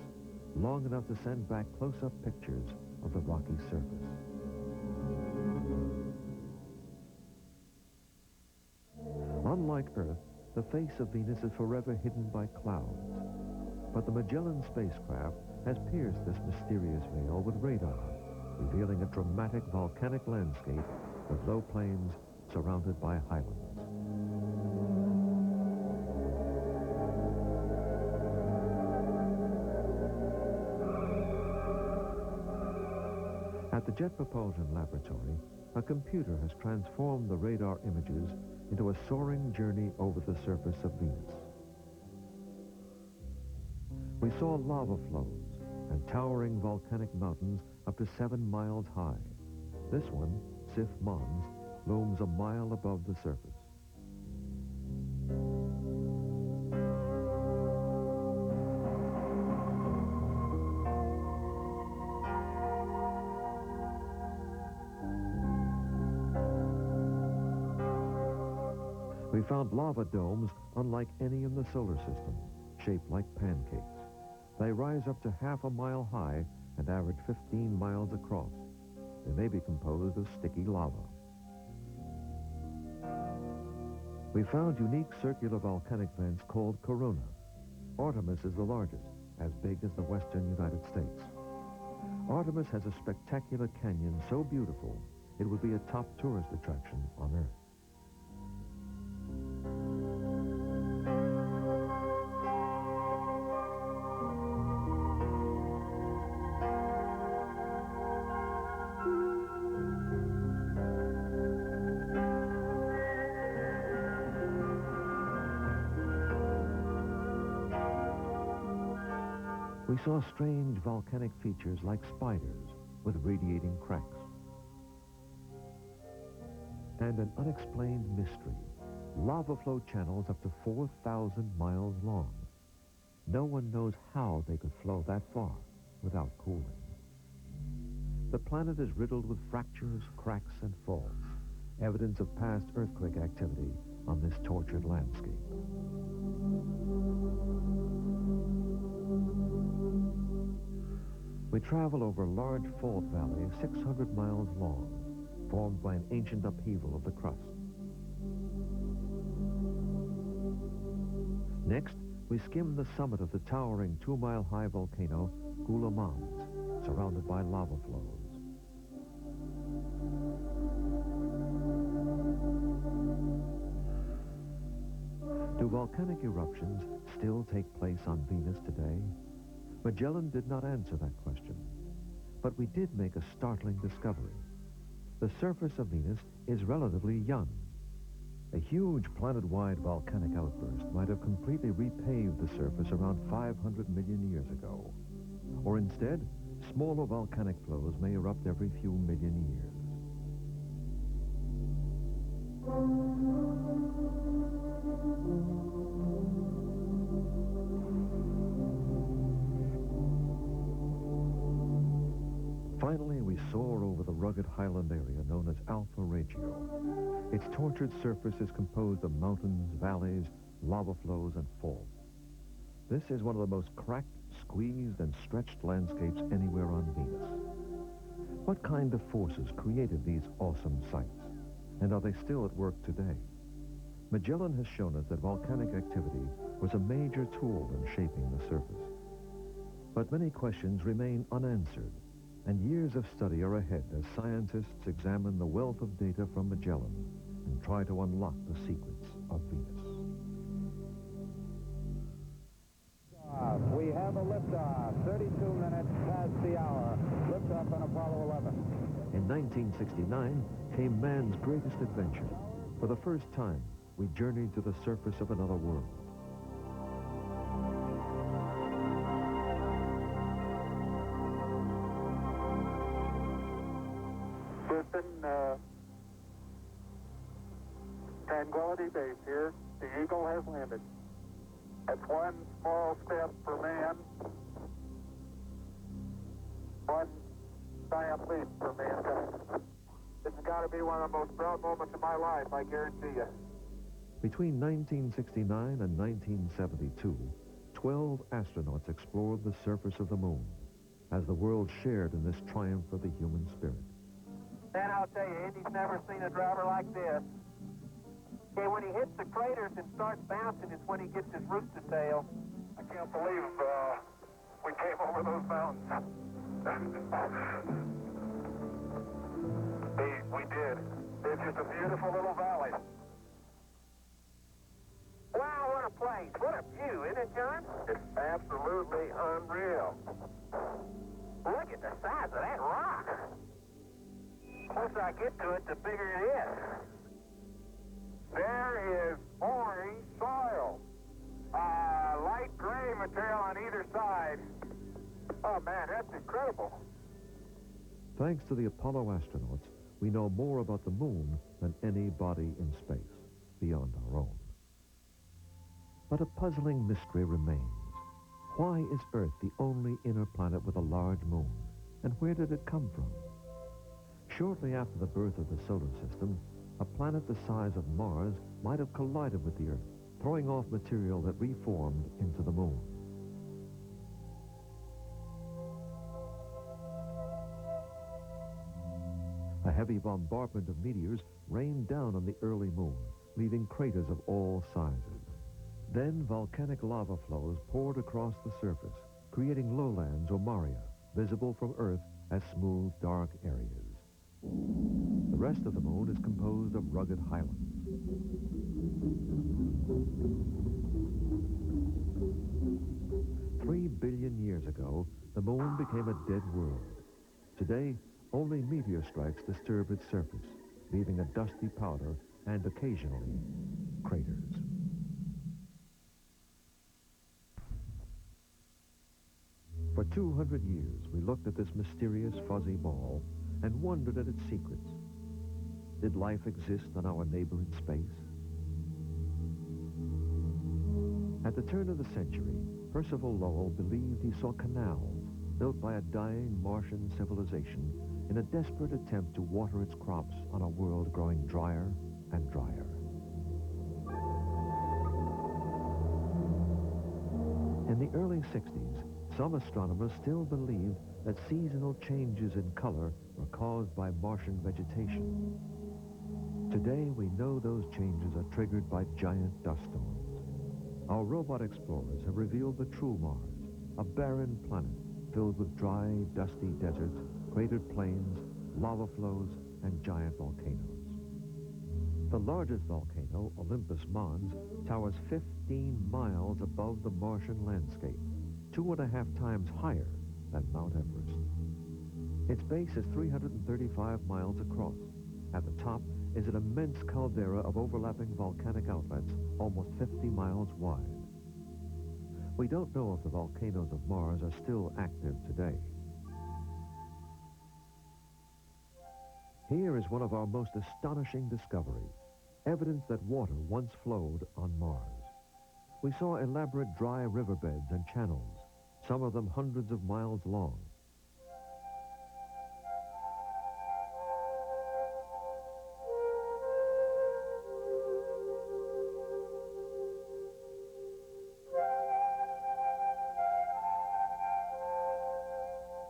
long enough to send back close-up pictures of the rocky surface. Unlike Earth, the face of Venus is forever hidden by clouds. But the Magellan spacecraft has pierced this mysterious veil with radar, revealing a dramatic volcanic landscape with low plains surrounded by highlands. At the Jet Propulsion Laboratory, a computer has transformed the radar images into a soaring journey over the surface of Venus. We saw lava flows and towering volcanic mountains up to 7 miles high. This one, Sif Mons, looms a mile above the surface. We found lava domes unlike any in the solar system, shaped like pancakes. They rise up to half a mile high and average 15 miles across. They may be composed of sticky lava. We found unique circular volcanic vents called corona. Artemis is the largest, as big as the western United States. Artemis has a spectacular canyon so beautiful, it would be a top tourist attraction on Earth. We saw strange volcanic features like spiders with radiating cracks. And an unexplained mystery, lava flow channels up to 4,000 miles long. No one knows how they could flow that far without cooling. The planet is riddled with fractures, cracks, and faults, evidence of past earthquake activity on this tortured landscape. We travel over a large fault valley 600 miles long, formed by an ancient upheaval of the crust. Next, we skim the summit of the towering 2-mile-high volcano Gula Mons, surrounded by lava flows. Do volcanic eruptions still take place on Venus today? Magellan did not answer that question, but we did make a startling discovery. The surface of Venus is relatively young. A huge planet-wide volcanic outburst might have completely repaved the surface around 500 million years ago. Or instead, smaller volcanic flows may erupt every few million years. Finally, we soar over the rugged highland area known as Alpha Regio. Its tortured surface is composed of mountains, valleys, lava flows, and faults. This is one of the most cracked, squeezed, and stretched landscapes anywhere on Venus. What kind of forces created these awesome sights? And are they still at work today? Magellan has shown us that volcanic activity was a major tool in shaping the surface. But many questions remain unanswered, and years of study are ahead as scientists examine the wealth of data from Magellan and try to unlock the secrets of Venus. We have a liftoff, 32 minutes past the hour. Liftoff on Apollo 11. In 1969 came man's greatest adventure. For the first time, we journeyed to the surface of another world. Houston, Tranquility Base here. The Eagle has landed. That's one small step for man, one giant leap for mankind. This has got to be one of the most proud moments of my life, I guarantee you. Between 1969 and 1972, 12 astronauts explored the surface of the moon as the world shared in this triumph of the human spirit. Man, I'll tell you, Indy's never seen a driver like this. Okay, when he hits the craters and starts bouncing is when he gets his rooster tail. I can't believe we came over those mountains. We did. It's just a beautiful little valley. Wow, what a place. What a view, isn't it, John? It's absolutely unreal. Look at the size of that rock. The closer I get to it, the bigger it is. There is orange soil. Light gray material on either side. Oh, man, that's incredible. Thanks to the Apollo astronauts, we know more about the moon than any body in space, beyond our own. But a puzzling mystery remains. Why is Earth the only inner planet with a large moon? And where did it come from? Shortly after the birth of the solar system, a planet the size of Mars might have collided with the Earth, throwing off material that reformed into the moon. A heavy bombardment of meteors rained down on the early moon, leaving craters of all sizes. Then volcanic lava flows poured across the surface, creating lowlands or maria, visible from Earth as smooth, dark areas. The rest of the moon is composed of rugged highlands. 3 billion years ago, the moon became a dead world. Today, only meteor strikes disturb its surface, leaving a dusty powder and occasionally craters. For 200 years, we looked at this mysterious fuzzy ball and wondered at its secrets. Did life exist on our neighboring space? At the turn of the century, Percival Lowell believed he saw canals built by a dying Martian civilization in a desperate attempt to water its crops on a world growing drier and drier. In the early 60s, some astronomers still believed that seasonal changes in color were caused by Martian vegetation. Today, we know those changes are triggered by giant dust storms. Our robot explorers have revealed the true Mars, a barren planet filled with dry, dusty deserts, cratered plains, lava flows, and giant volcanoes. The largest volcano, Olympus Mons, towers 15 miles above the Martian landscape, 2.5 times higher than Mount Everest. Its base is 335 miles across. At the top is an immense caldera of overlapping volcanic outlets, almost 50 miles wide. We don't know if the volcanoes of Mars are still active today. Here is one of our most astonishing discoveries, evidence that water once flowed on Mars. We saw elaborate dry riverbeds and channels, some of them hundreds of miles long.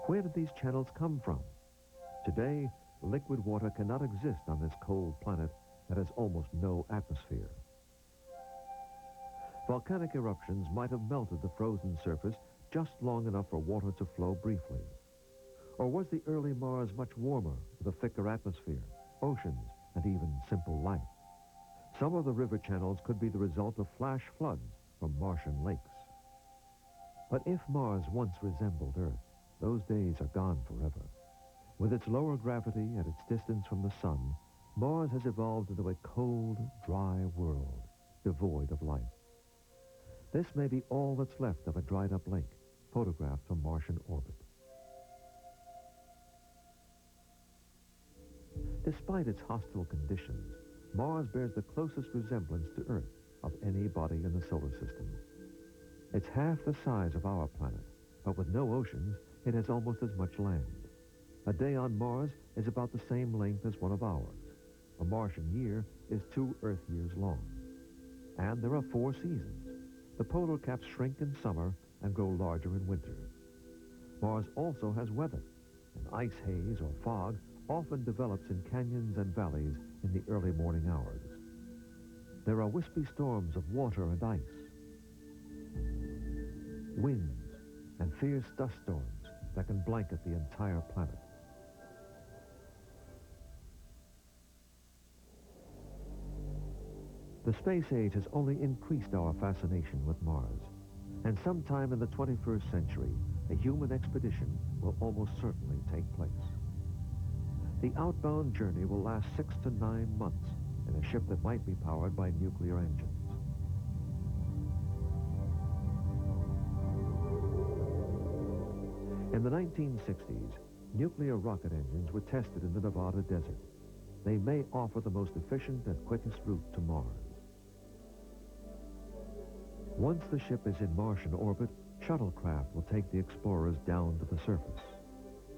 Where did these channels come from? Today, liquid water cannot exist on this cold planet that has almost no atmosphere. Volcanic eruptions might have melted the frozen surface just long enough for water to flow briefly. Or was the early Mars much warmer with a thicker atmosphere, oceans, and even simple life? Some of the river channels could be the result of flash floods from Martian lakes. But if Mars once resembled Earth, those days are gone forever. With its lower gravity and its distance from the sun, Mars has evolved into a cold, dry world, devoid of life. This may be all that's left of a dried-up lake, photographed from Martian orbit. Despite its hostile conditions, Mars bears the closest resemblance to Earth of any body in the solar system. It's half the size of our planet, but with no oceans, it has almost as much land. A day on Mars is about the same length as one of ours. A Martian year is 2 Earth years long. And there are 4 seasons. The polar caps shrink in summer and grow larger in winter. Mars also has weather. An ice haze or fog often develops in canyons and valleys in the early morning hours. there are wispy storms of water and ice, winds, and fierce dust storms that can blanket the entire planet. The space age has only increased our fascination with Mars, and sometime in the 21st century, a human expedition will almost certainly take place. The outbound journey will last 6 to 9 months in a ship that might be powered by nuclear engines. In the 1960s, nuclear rocket engines were tested in the Nevada desert. They may offer the most efficient and quickest route to Mars. Once the ship is in Martian orbit, shuttlecraft will take the explorers down to the surface.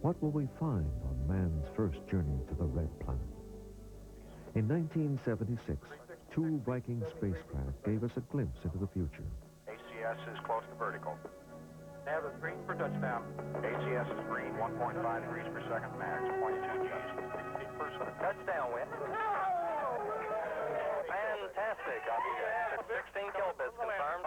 What will we find on man's first journey to the Red Planet? In 1976, 2 Viking spacecraft gave us a glimpse into the future. ACS is close to vertical. Nav is green for touchdown. ACS is green, 1.5 degrees per second max, 0.2 Gs. Touchdown wind. Fantastic. 16 kilobits confirmed.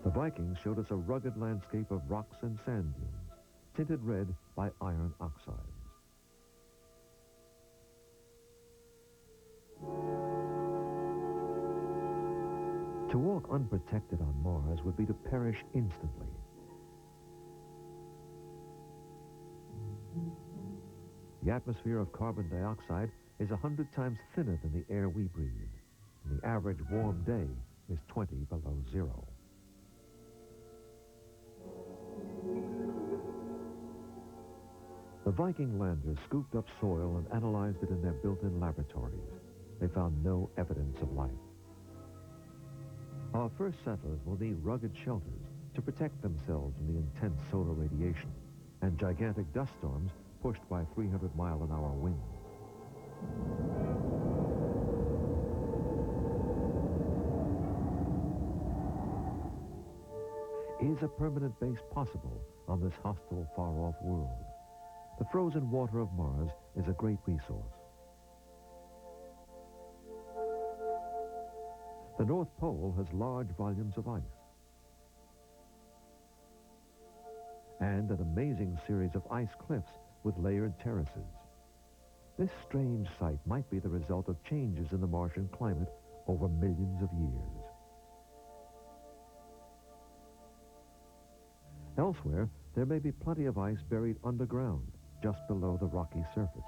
The Vikings showed us a rugged landscape of rocks and sand dunes, tinted red by iron oxides. To walk unprotected on Mars would be to perish instantly. The atmosphere of carbon dioxide is 100 times thinner than the air we breathe, and the average warm day is 20 below zero. The Viking landers scooped up soil and analyzed it in their built-in laboratories. They found no evidence of life. Our first settlers will need rugged shelters to protect themselves from the intense solar radiation and gigantic dust storms pushed by 300-mile-an-hour winds. Is a permanent base possible on this hostile, far-off world? The frozen water of Mars is a great resource. The North Pole has large volumes of ice and an amazing series of ice cliffs with layered terraces. This strange sight might be the result of changes in the Martian climate over millions of years. Elsewhere, there may be plenty of ice buried underground, just below the rocky surface.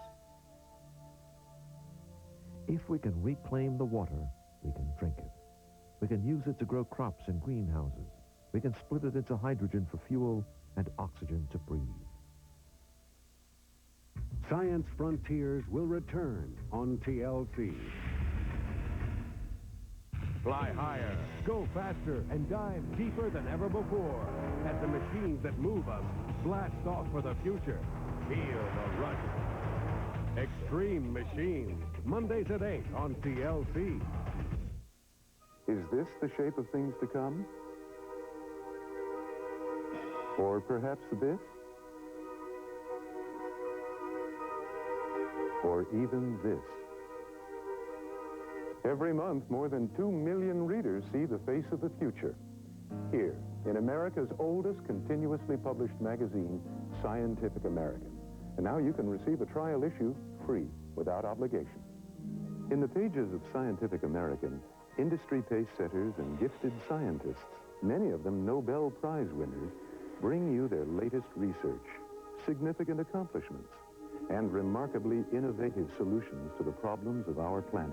If we can reclaim the water, we can drink it. We can use it to grow crops in greenhouses. We can split it into hydrogen for fuel and oxygen to breathe. Science Frontiers will return on TLC. Fly higher, go faster, and dive deeper than ever before as the machines that move us blast off for the future. Feel the rush. Extreme Machines, Mondays at 8 on TLC. Is this the shape of things to come? Or perhaps this? Or even this? Every month, more than 2 million readers see the face of the future. Here, in America's oldest continuously published magazine, Scientific American. And now you can receive a trial issue free, without obligation. In the pages of Scientific American, industry pace-setters and gifted scientists, many of them Nobel Prize winners, bring you their latest research, significant accomplishments, and remarkably innovative solutions to the problems of our planet.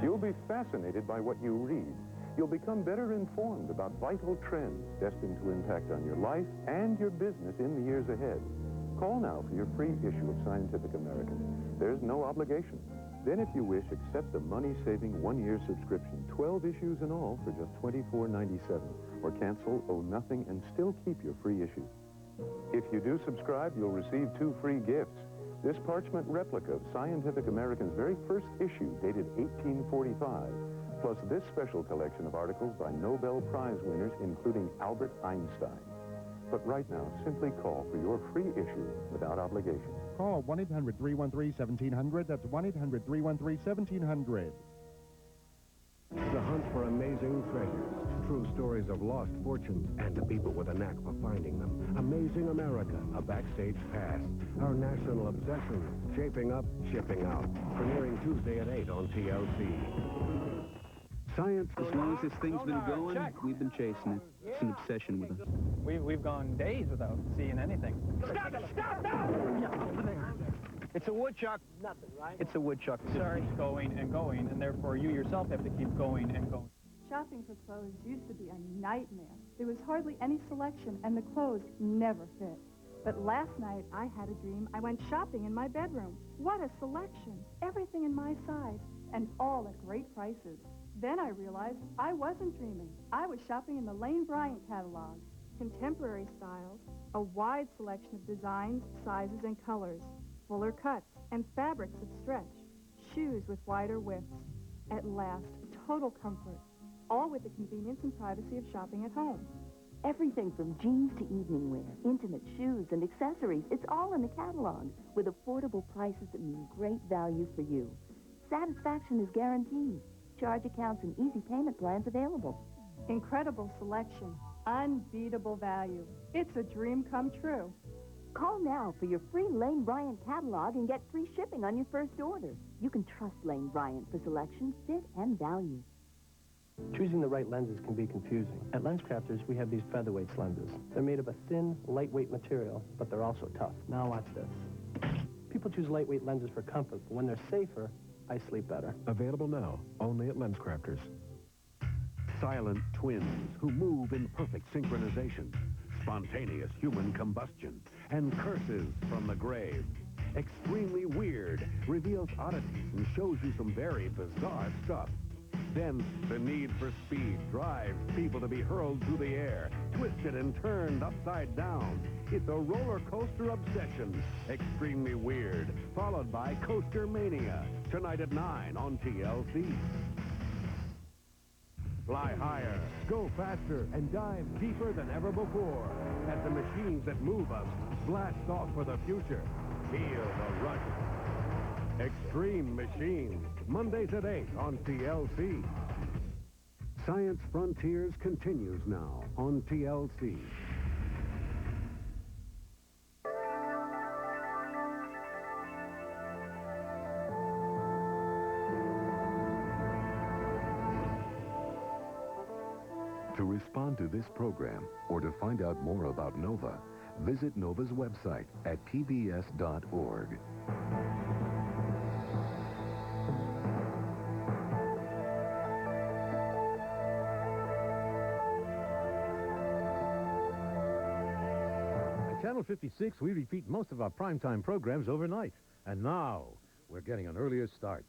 You'll be fascinated by what you read. You'll become better informed about vital trends destined to impact on your life and your business in the years ahead. Call now for your free issue of Scientific American. There's no obligation. Then, if you wish, accept the money-saving one-year subscription, 12 issues in all for just $24.97, or cancel, owe nothing, and still keep your free issue. If you do subscribe, you'll receive 2 free gifts. This parchment replica of Scientific American's very first issue, dated 1845, plus this special collection of articles by Nobel Prize winners, including Albert Einstein. But right now, simply call for your free issue without obligation. Call 1-800-313-1700. That's 1-800-313-1700. The hunt for amazing treasures, true stories of lost fortunes, and the people with a knack for finding them. Amazing America, a backstage pass. Our national obsession, shaping up, shipping out. Premiering Tuesday at 8 on TLC. Science. As long as this thing's been going, we've been chasing it. It's an obsession with us. We've gone days without seeing anything. Stop now! Over there. It's a woodchuck. Nothing, right? It's a woodchuck. Sorry. It keeps going and going, and therefore you yourself have to keep going and going. Shopping for clothes used to be a nightmare. There was hardly any selection, and the clothes never fit. But last night, I had a dream. I went shopping in my bedroom. What a selection! Everything in my size, and all at great prices. Then I realized I wasn't dreaming. I was shopping in the Lane Bryant catalog. Contemporary styles, a wide selection of designs, sizes, and colors, fuller cuts, and fabrics that stretch, shoes with wider widths. At last, total comfort, all with the convenience and privacy of shopping at home. Everything from jeans to evening wear, intimate shoes and accessories, it's all in the catalog with affordable prices that mean great value for you. Satisfaction is guaranteed. Charge accounts and easy payment plans available. Incredible selection, unbeatable value. It's a dream come true. Call now for your free Lane Bryant catalog and get free shipping on your first order. You can trust Lane Bryant for selection, fit, and value. Choosing the right lenses can be confusing. At LensCrafters, we have these featherweight lenses. They're made of a thin, lightweight material, but they're also tough. Now watch this. People choose lightweight lenses for comfort, but when they're safer, I sleep better. Available now, only at LensCrafters. Silent twins who move in perfect synchronization. Spontaneous human combustion. And curses from the grave. Extremely Weird reveals oddities and shows you some very bizarre stuff. Then, the need for speed drives people to be hurled through the air, twisted and turned upside down. It's a roller coaster obsession. Extremely Weird, followed by Coaster Mania, tonight at 9 on TLC. Fly higher, go faster, and dive deeper than ever before as the machines that move us blast off for the future. Feel the rush. Extreme Machines, Mondays at 8 on TLC. Science Frontiers continues now on TLC. To respond to this program or to find out more about NOVA, visit NOVA's website at pbs.org. At Channel 56, we repeat most of our primetime programs overnight. And now, we're getting an earlier start.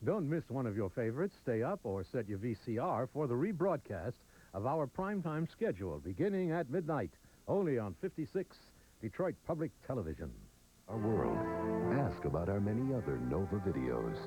Don't miss one of your favorites. Stay up or set your VCR for the rebroadcast of our primetime schedule beginning at midnight, only on 56 Detroit Public Television. Our world. Ask about our many other NOVA videos.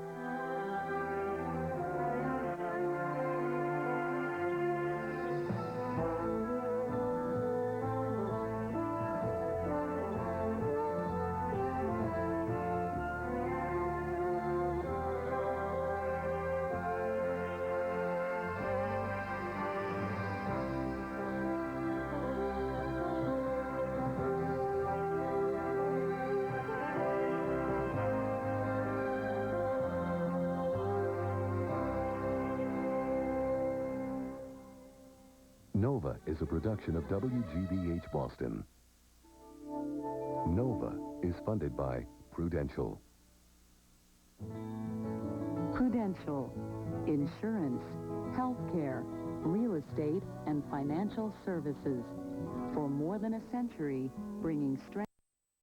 NOVA is a production of WGBH Boston. NOVA is funded by Prudential. Prudential. Insurance, healthcare, real estate, and financial services. For more than a century, bringing strength.